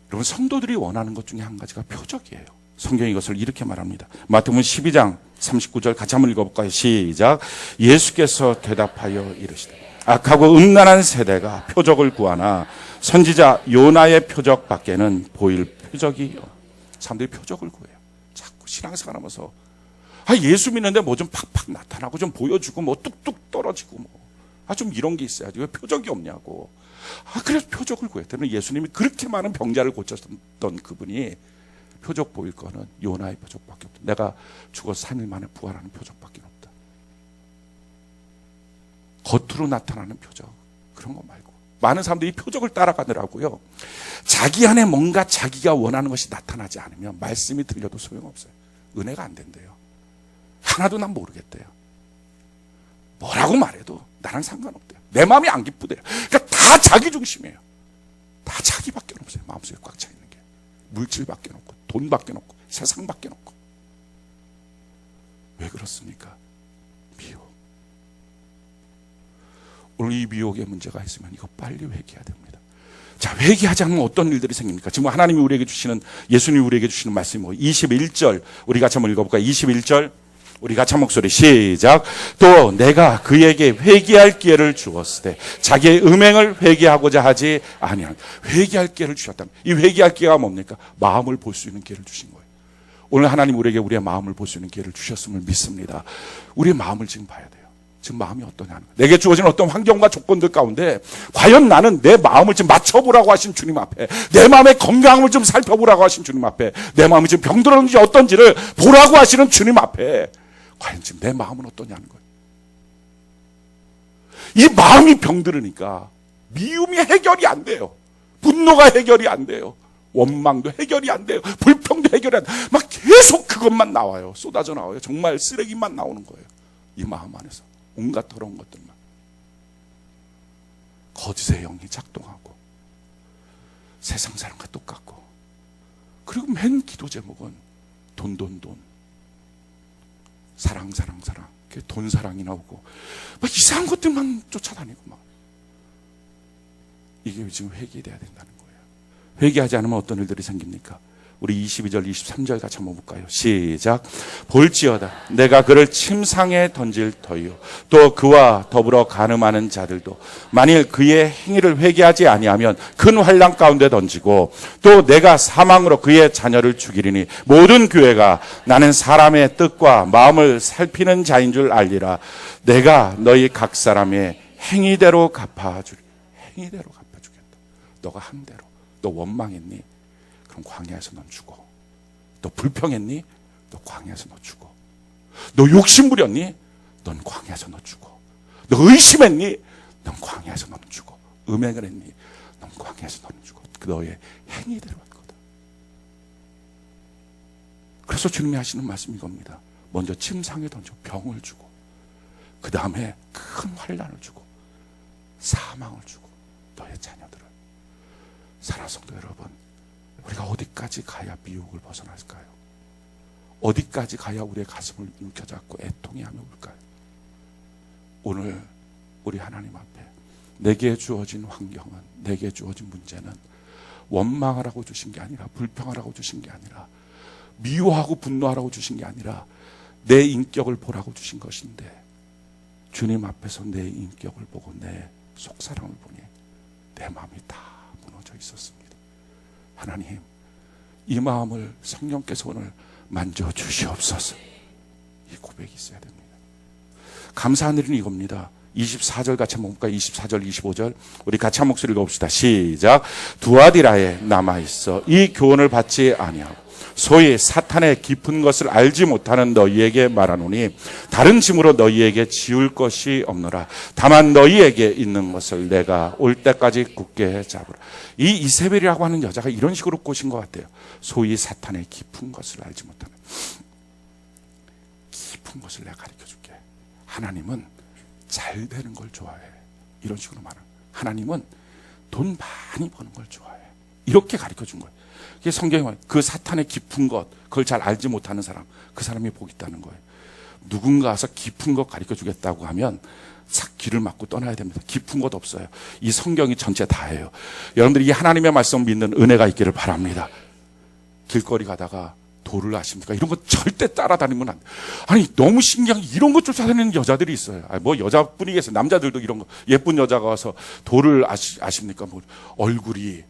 여러분, 성도들이 원하는 것 중에 한 가지가 표적이에요. 성경이 이것을 이렇게 말합니다. 마태복음 12장 39절 같이 한번 읽어볼까요? 시작. 예수께서 대답하여 이르시되 악하고 음란한 세대가 표적을 구하나 선지자 요나의 표적밖에는 보일 표적이 사람들이 표적을 구해요. 자꾸 신앙생활 하면서 예수 믿는데 뭐 좀 팍팍 나타나고 좀 보여주고 뭐 뚝뚝 떨어지고 뭐 좀 이런 게 있어야지 왜 표적이 없냐고. 그래서 표적을 구했더니 예수님이 그렇게 많은 병자를 고쳤던 그분이 표적 보일 거는 요나의 표적밖에 없다. 내가 죽어서 3일 만에 부활하는 표적밖에 없다. 겉으로 나타나는 표적, 그런 거 말고 많은 사람들이 표적을 따라가더라고요. 자기 안에 뭔가 자기가 원하는 것이 나타나지 않으면 말씀이 들려도 소용없어요. 은혜가 안 된대요. 하나도 난 모르겠대요. 뭐라고 말해도 나랑 상관없대요. 내 마음이 안 기쁘대요. 그러니까 다 자기 중심이에요. 다 자기밖에 없어요. 마음속에 꽉 차 있는 게 물질밖에 없고 돈밖에 없고 세상밖에 없고. 왜 그렇습니까? 미혹. 오늘 이 미혹의 문제가 있으면 이거 빨리 회개해야 됩니다. 자, 회개하지 않으면 어떤 일들이 생깁니까? 지금 하나님이 우리에게 주시는, 예수님이 우리에게 주시는 말씀이 뭐 21절 우리 같이 한번 읽어볼까요? 21절 우리 같이 한 목소리 시작. 또 내가 그에게 회개할 기회를 주었으되 자기의 음행을 회개하고자 하지 아니하니. 회개할 기회를 주셨다면 이 회개할 기회가 뭡니까? 마음을 볼 수 있는 기회를 주신 거예요. 오늘 하나님 우리에게 우리의 마음을 볼 수 있는 기회를 주셨음을 믿습니다. 우리의 마음을 지금 봐야 돼요. 지금 마음이 어떠냐는 거예요. 내게 주어진 어떤 환경과 조건들 가운데 과연 나는 내 마음을 좀 맞춰보라고 하신 주님 앞에, 내 마음의 건강을 좀 살펴보라고 하신 주님 앞에, 내 마음이 지금 병들었는지 어떤지를 보라고 하시는 주님 앞에 과연 지금 내 마음은 어떠냐는 거예요. 이 마음이 병들으니까 미움이 해결이 안 돼요. 분노가 해결이 안 돼요. 원망도 해결이 안 돼요. 불평도 해결이 안 돼요. 막 계속 그것만 나와요. 쏟아져 나와요. 정말 쓰레기만 나오는 거예요. 이 마음 안에서 온갖 더러운 것들만. 거짓의 영이 작동하고 세상 사람과 똑같고, 그리고 맨 기도 제목은 돈 사랑 돈 사랑이 나오고 막 이상한 것들만 쫓아다니고 막. 이게 지금 회개돼야 된다는 거예요. 회개하지 않으면 어떤 일들이 생깁니까? 우리 22절 23절 같이 한번 볼까요? 시작. 볼지어다 내가 그를 침상에 던질 터이요 또 그와 더불어 간음하는 자들도 만일 그의 행위를 회개하지 아니하면 큰 환난 가운데 던지고, 또 내가 사망으로 그의 자녀를 죽이리니 모든 교회가 나는 사람의 뜻과 마음을 살피는 자인 줄 알리라. 내가 너희 각 사람의 행위대로 갚아주리. 행위대로 갚아주겠다. 너가 한 대로. 너 원망했니? 그럼 광야에서 넌 죽어. 너 불평했니? 너 광야에서 너 죽어. 너 욕심 부렸니? 넌 광야에서 너 죽어. 너 의심했니? 넌 광야에서 넌 죽어. 음행을 했니? 넌 광야에서 넌 죽어. 너의 행위대로 할 거다. 그래서 주님이 하시는 말씀이 이겁니다. 먼저 침상에 던져 병을 주고, 그 다음에 큰 환난을 주고, 사망을 주고, 너의 자녀들을. 사랑하는 성도 여러분, 우리가 어디까지 가야 미혹을 벗어날까요? 어디까지 가야 우리의 가슴을 움켜잡고 애통이 하며 울까요? 오늘 우리 하나님 앞에 내게 주어진 환경은, 내게 주어진 문제는 원망하라고 주신 게 아니라, 불평하라고 주신 게 아니라, 미워하고 분노하라고 주신 게 아니라 내 인격을 보라고 주신 것인데, 주님 앞에서 내 인격을 보고 내 속사람을 보니 내 마음이 다 무너져 있었습니다. 하나님, 이 마음을 성령께서 오늘 만져주시옵소서. 이 고백이 있어야 됩니다. 감사한 일은 이겁니다. 24절 같이 한번 볼까요? 24절 25절 우리 같이 한 목소리 읽어봅시다. 시작. 두아디라에 남아있어 이 교훈을 받지 아니하고 소위 사탄의 깊은 것을 알지 못하는 너희에게 말하노니 다른 짐으로 너희에게 지울 것이 없노라. 다만 너희에게 있는 것을 내가 올 때까지 굳게 잡으라. 이 이세벨이라고 하는 여자가 이런 식으로 꼬신 것 같아요. 소위 사탄의 깊은 것을 알지 못하는, 깊은 것을 내가 가르쳐줄게. 하나님은 잘 되는 걸 좋아해. 이런 식으로 말하는. 하나님은 돈 많이 버는 걸 좋아해. 이렇게 가르쳐준 거예요. 성경에 그 사탄의 깊은 것, 그걸 잘 알지 못하는 사람, 그 사람이 복 있다는 거예요. 누군가 와서 깊은 것 가르쳐 주겠다고 하면 싹 귀를 막고 떠나야 됩니다. 깊은 것 없어요. 이 성경이 전체 다예요. 여러분들이 이 하나님의 말씀 믿는 은혜가 있기를 바랍니다. 길거리 가다가 도를 아십니까? 이런 거 절대 따라다니면 안 돼. 아니 너무 신기한 게 이런 것 쫓아다니는 여자들이 있어요. 아니, 뭐 여자뿐이겠어요. 남자들도 이런 거 예쁜 여자가 와서 도를 아십니까? 뭐 얼굴이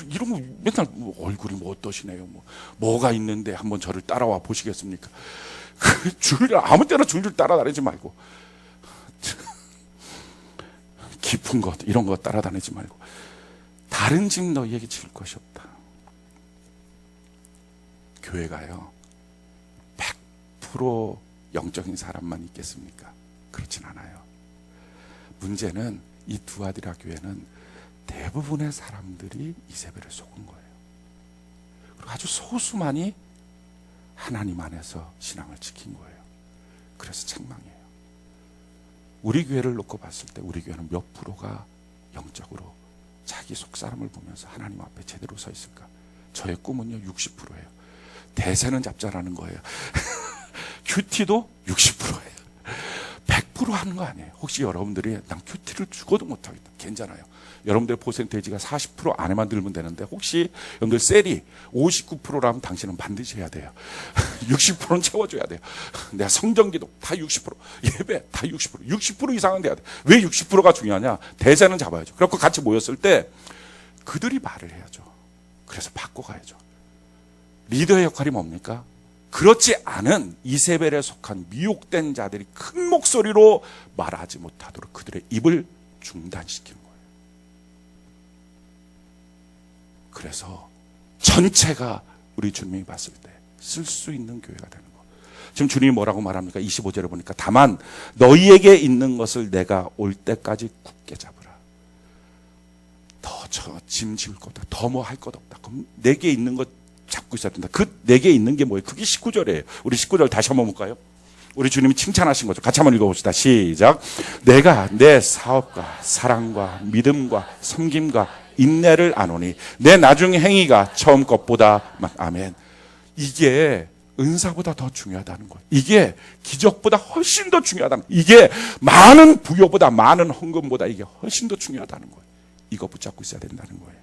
이런 거 맨날 얼굴이 뭐 어떠시네요. 뭐가 있는데 한번 저를 따라와 보시겠습니까? 아무 때나 줄줄 따라다니지 말고 깊은 것 이런 거 따라다니지 말고 다른 집 너희에게 질 것이 없다. 교회가요 100% 영적인 사람만 있겠습니까? 그렇진 않아요. 문제는 이 두아디라 교회는 대부분의 사람들이 이세벨에 속은 거예요. 그리고 아주 소수만이 하나님 안에서 신앙을 지킨 거예요. 그래서 책망이에요. 우리 교회를 놓고 봤을 때 우리 교회는 몇 프로가 영적으로 자기 속사람을 보면서 하나님 앞에 제대로 서 있을까? 저의 꿈은요 60%예요. 대세는 잡자라는 거예요. 큐티도 60%예요. 100% 하는 거 아니에요. 혹시 여러분들이 난 큐티를 죽어도 못하겠다. 괜찮아요. 여러분들의 퍼센테이지가 40% 안에만 들면 되는데 혹시 여러분들 셀이 59%라면 당신은 반드시 해야 돼요. 60%는 채워줘야 돼요. 내가 성전기도 다 60%, 예배 다 60% 이상은 돼야 돼. 왜 60%가 중요하냐? 대세는 잡아야죠. 그래서 같이 모였을 때 그들이 말을 해야죠. 그래서 바꿔가야죠. 리더의 역할이 뭡니까? 그렇지 않은 이세벨에 속한 미혹된 자들이 큰 목소리로 말하지 못하도록 그들의 입을 중단시키는 거예요. 그래서 전체가 우리 주님이 봤을 때 쓸 수 있는 교회가 되는 거. 지금 주님이 뭐라고 말합니까? 25절에 보니까 다만 너희에게 있는 것을 내가 올 때까지 굳게 잡으라. 더 짐 지을 것 없다. 더 뭐 할 것 없다. 그럼 내게 있는 것 잡고 있어야 된다. 그 내게 있는 게 뭐예요? 그게 19절이에요. 우리 19절 다시 한번 볼까요? 우리 주님이 칭찬하신 거죠. 같이 한번 읽어봅시다. 시작. 내가 내 사업과 사랑과 믿음과 섬김과 인내를 아노니 내 나중 행위가 처음 것보다 아멘. 이게 은사보다 더 중요하다는 거예요. 이게 기적보다 훨씬 더 중요하다는 거예요. 이게 많은 부여보다 많은 헌금보다 이게 훨씬 더 중요하다는 거예요. 이거 붙잡고 있어야 된다는 거예요.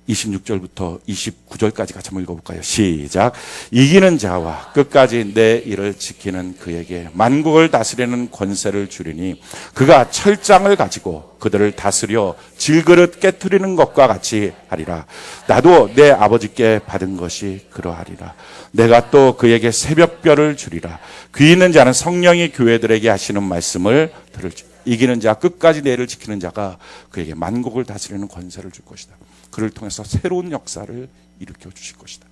26절부터 29절까지 같이 한번 읽어볼까요? 시작. 이기는 자와 끝까지 내 일을 지키는 그에게 만국을 다스리는 권세를 주리니 그가 철장을 가지고 그들을 다스려 질그릇 깨트리는 것과 같이 하리라. 나도 내 아버지께 받은 것이 그러하리라. 내가 또 그에게 새벽별을 주리라. 귀 있는 자는 성령이 교회들에게 하시는 말씀을 들을지. 이기는 자 끝까지 내 일을 지키는 자가 그에게 만국을 다스리는 권세를 줄 것이다. 그를 통해서 새로운 역사를 일으켜 주실 것이다.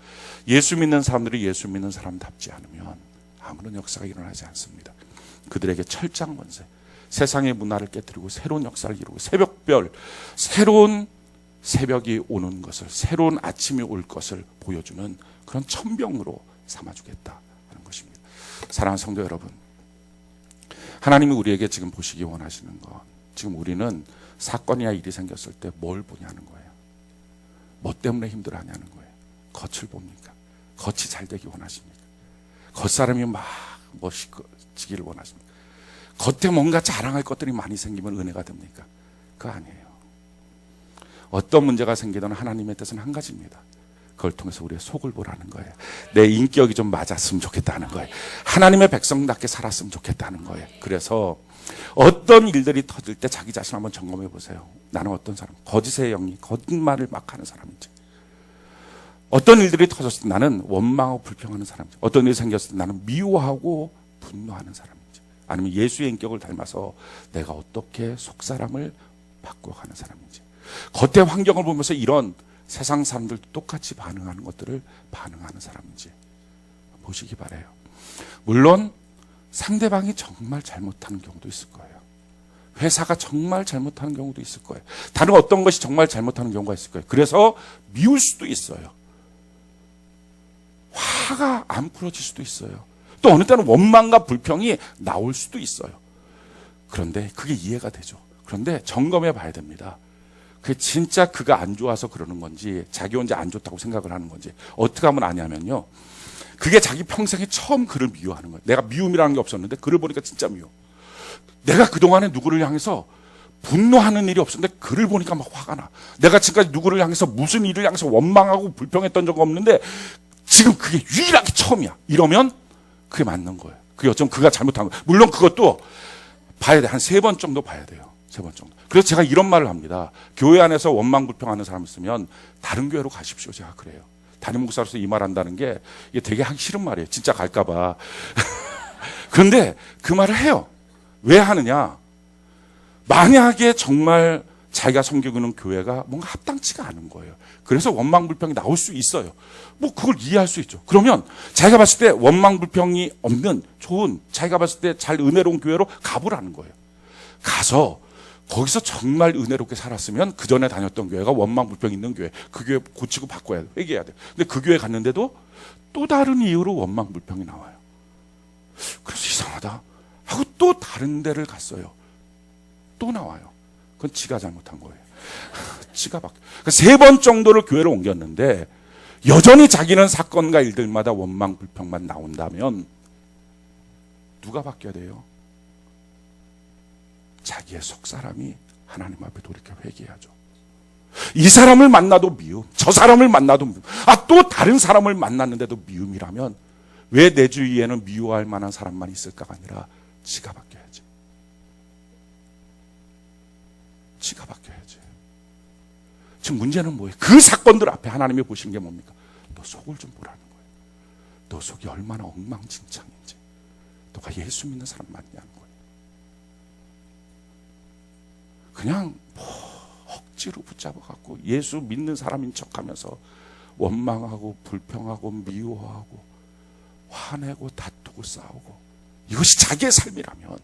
예수 믿는 사람들이 예수 믿는 사람답지 않으면 아무런 역사가 일어나지 않습니다. 그들에게 철장 권세, 세상의 문화를 깨뜨리고 새로운 역사를 이루고 새벽별, 새로운 새벽이 오는 것을, 새로운 아침이 올 것을 보여주는 그런 천병으로 삼아주겠다 하는 것입니다. 사랑하는 성도 여러분, 하나님이 우리에게 지금 보시기 원하시는 것, 지금 우리는 사건이나 일이 생겼을 때 뭘 보냐는 거예요. 뭐 때문에 힘들어하냐는 거예요. 겉을 봅니까? 겉이 잘 되기 원하십니까? 겉사람이 막 멋있기를 원하십니까? 겉에 뭔가 자랑할 것들이 많이 생기면 은혜가 됩니까? 그거 아니에요. 어떤 문제가 생기든 하나님의 뜻은 한 가지입니다. 그걸 통해서 우리의 속을 보라는 거예요. 내 인격이 좀 맞았으면 좋겠다는 거예요. 하나님의 백성답게 살았으면 좋겠다는 거예요. 그래서 어떤 일들이 터질 때 자기 자신 한번 점검해 보세요. 나는 어떤 사람, 거짓의 영이 거짓말을 막 하는 사람인지, 어떤 일들이 터졌을 때 나는 원망하고 불평하는 사람인지, 어떤 일이 생겼을 때 나는 미워하고 분노하는 사람인지, 아니면 예수의 인격을 닮아서 내가 어떻게 속사람을 바꿔가는 사람인지, 겉의 환경을 보면서 이런 세상 사람들도 똑같이 반응하는 것들을 반응하는 사람인지 보시기 바라요. 물론 상대방이 정말 잘못하는 경우도 있을 거예요. 회사가 정말 잘못하는 경우도 있을 거예요. 다른 어떤 것이 정말 잘못하는 경우가 있을 거예요. 그래서 미울 수도 있어요. 화가 안 풀어질 수도 있어요. 또 어느 때는 원망과 불평이 나올 수도 있어요. 그런데 그게 이해가 되죠. 그런데 점검해 봐야 됩니다. 그게 진짜 그가 안 좋아서 그러는 건지, 자기 혼자 안 좋다고 생각을 하는 건지, 어떻게 하면 아냐면요, 그게 자기 평생에 처음 그를 미워하는 거예요. 내가 미움이라는 게 없었는데 그를 보니까 진짜 미워. 내가 그동안에 누구를 향해서 분노하는 일이 없었는데 그를 보니까 막 화가 나. 내가 지금까지 누구를 향해서 무슨 일을 향해서 원망하고 불평했던 적 없는데 지금 그게 유일하게 처음이야. 이러면 그게 맞는 거예요. 그게 어쩌면 그가 잘못한 거예요. 물론 그것도 봐야 돼. 한 3번 정도 봐야 돼요. 3번 정도. 그래서 제가 이런 말을 합니다. 교회 안에서 원망 불평하는 사람 있으면 다른 교회로 가십시오. 제가 그래요. 담임 목사로서 이 말 한다는 게 이게 되게 하기 싫은 말이에요. 진짜 갈까 봐. 그런데 그 말을 해요. 왜 하느냐? 만약에 정말 자기가 섬기고 있는 교회가 뭔가 합당치가 않은 거예요. 그래서 원망불평이 나올 수 있어요. 뭐 그걸 이해할 수 있죠. 그러면 자기가 봤을 때 원망불평이 없는 좋은, 자기가 봤을 때 잘 은혜로운 교회로 가보라는 거예요. 가서 거기서 정말 은혜롭게 살았으면 그 전에 다녔던 교회가 원망불평 있는 교회, 그 교회 고치고 바꿔야 돼. 회개해야 돼. 근데 그 교회 갔는데도 또 다른 이유로 원망불평이 나와요. 그래서 이상하다 하고 또 다른 데를 갔어요. 또 나와요. 그건 지가 잘못한 거예요. 지가 바뀌어. 그러니까 3번 정도를 교회로 옮겼는데 여전히 자기는 사건과 일들마다 원망 불평만 나온다면 누가 바뀌어야 돼요? 자기의 속사람이 하나님 앞에 돌이켜 회개해야죠. 이 사람을 만나도 미움, 저 사람을 만나도 미움, 또 다른 사람을 만났는데도 미움이라면 왜 내 주위에는 미워할 만한 사람만 있을까가 아니라 지가 바뀌어야지. 지가 바뀌어야지. 지금 문제는 뭐예요? 그 사건들 앞에 하나님이 보시는 게 뭡니까? 너 속을 좀 보라는 거예요. 너 속이 얼마나 엉망진창인지. 너가 예수 믿는 사람 맞냐는 거예요. 그냥 억지로 붙잡아갖고 예수 믿는 사람인 척하면서 원망하고 불평하고 미워하고 화내고 다투고 싸우고 이것이 자기의 삶이라면,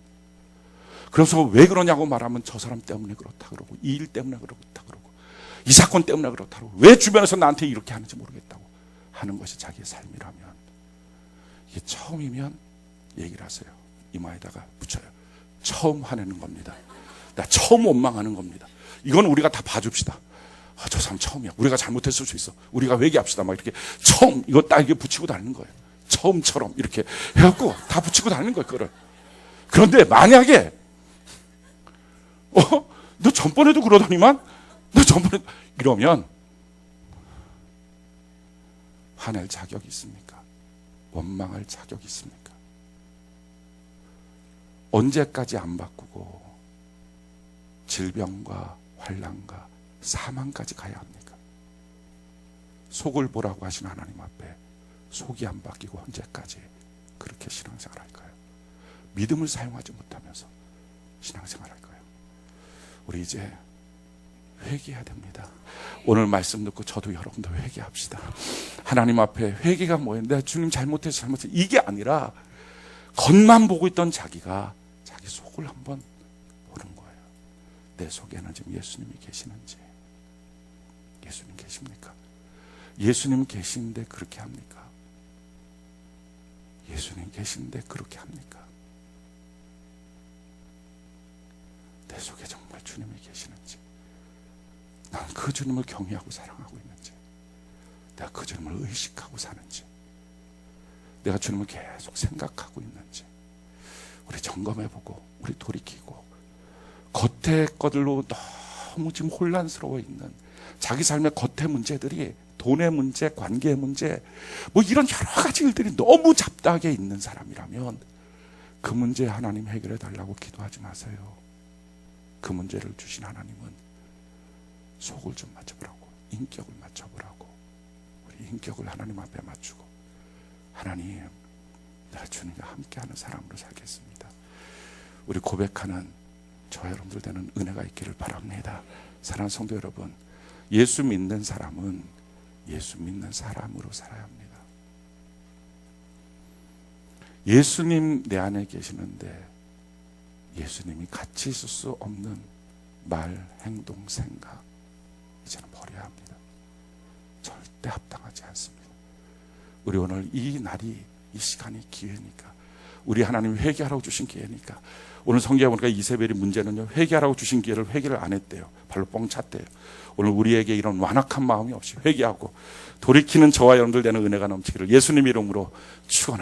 그래서 왜 그러냐고 말하면 저 사람 때문에 그렇다 그러고 이 일 때문에 그렇다 그러고 이 사건 때문에 그렇다 그러고 왜 주변에서 나한테 이렇게 하는지 모르겠다고 하는 것이 자기의 삶이라면, 이게 처음이면 얘기를 하세요. 이마에다가 붙여요. 처음 화내는 겁니다. 나 처음 원망하는 겁니다. 이건 우리가 다 봐줍시다. 저 사람 처음이야. 우리가 잘못했을 수 있어. 우리가 회개합시다. 막 이렇게 처음 이거 딱 이게 붙이고 다니는 거예요. 처음처럼 이렇게 해갖고 다 붙이고 다니는 거예요. 그거를. 그런데 만약에 너 전번에도 그러더니만 너 전번에 이러면 화낼 자격이 있습니까? 원망할 자격이 있습니까? 언제까지 안 바꾸고 질병과 환난과 사망까지 가야 합니까? 속을 보라고 하신 하나님 앞에 속이 안 바뀌고 언제까지 그렇게 신앙생활 할까요? 믿음을 사용하지 못하면서 신앙생활 할까요? 우리 이제 회개해야 됩니다. 오늘 말씀 듣고 저도 여러분도 회개합시다. 하나님 앞에 회개가 뭐예요? 내가 주님 잘못해서 이게 아니라 겉만 보고 있던 자기가 자기 속을 한번 보는 거예요. 내 속에는 지금 예수님이 계시는지. 예수님 계십니까? 예수님 계신데 그렇게 합니까? 예수님 계신데 그렇게 합니까? 내 속에 정말 주님이 계시는지, 난 그 주님을 경외하고 사랑하고 있는지, 내가 그 주님을 의식하고 사는지, 내가 주님을 계속 생각하고 있는지, 우리 점검해보고 우리 돌이키고, 겉의 것들로 너무 지금 혼란스러워 있는 자기 삶의 겉의 문제들이, 돈의 문제, 관계의 문제, 뭐 이런 여러 가지 일들이 너무 잡다하게 있는 사람이라면 그 문제 하나님 해결해 달라고 기도하지 마세요. 그 문제를 주신 하나님은 속을 좀 맞춰보라고, 인격을 맞춰보라고, 우리 인격을 하나님 앞에 맞추고, 하나님, 내가 주님과 함께하는 사람으로 살겠습니다. 우리 고백하는 저 여러분들 되는 은혜가 있기를 바랍니다. 사랑하는 성도 여러분, 예수 믿는 사람은 예수 믿는 사람으로 살아야 합니다. 예수님 내 안에 계시는데 예수님이 같이 있을 수 없는 말, 행동, 생각 이제는 버려야 합니다. 절대 합당하지 않습니다. 우리 오늘 이 날이, 이 시간이 기회니까 우리 하나님이 회개하라고 주신 기회니까. 오늘 성경에 보니까 이세벨이 문제는요, 회개하라고 주신 기회를 회개를 안 했대요. 발로 뻥 찼대요. 오늘 우리에게 이런 완악한 마음이 없이 회개하고 돌이키는 저와 여러분들 되는 은혜가 넘치기를 예수님 이름으로 축원합니다.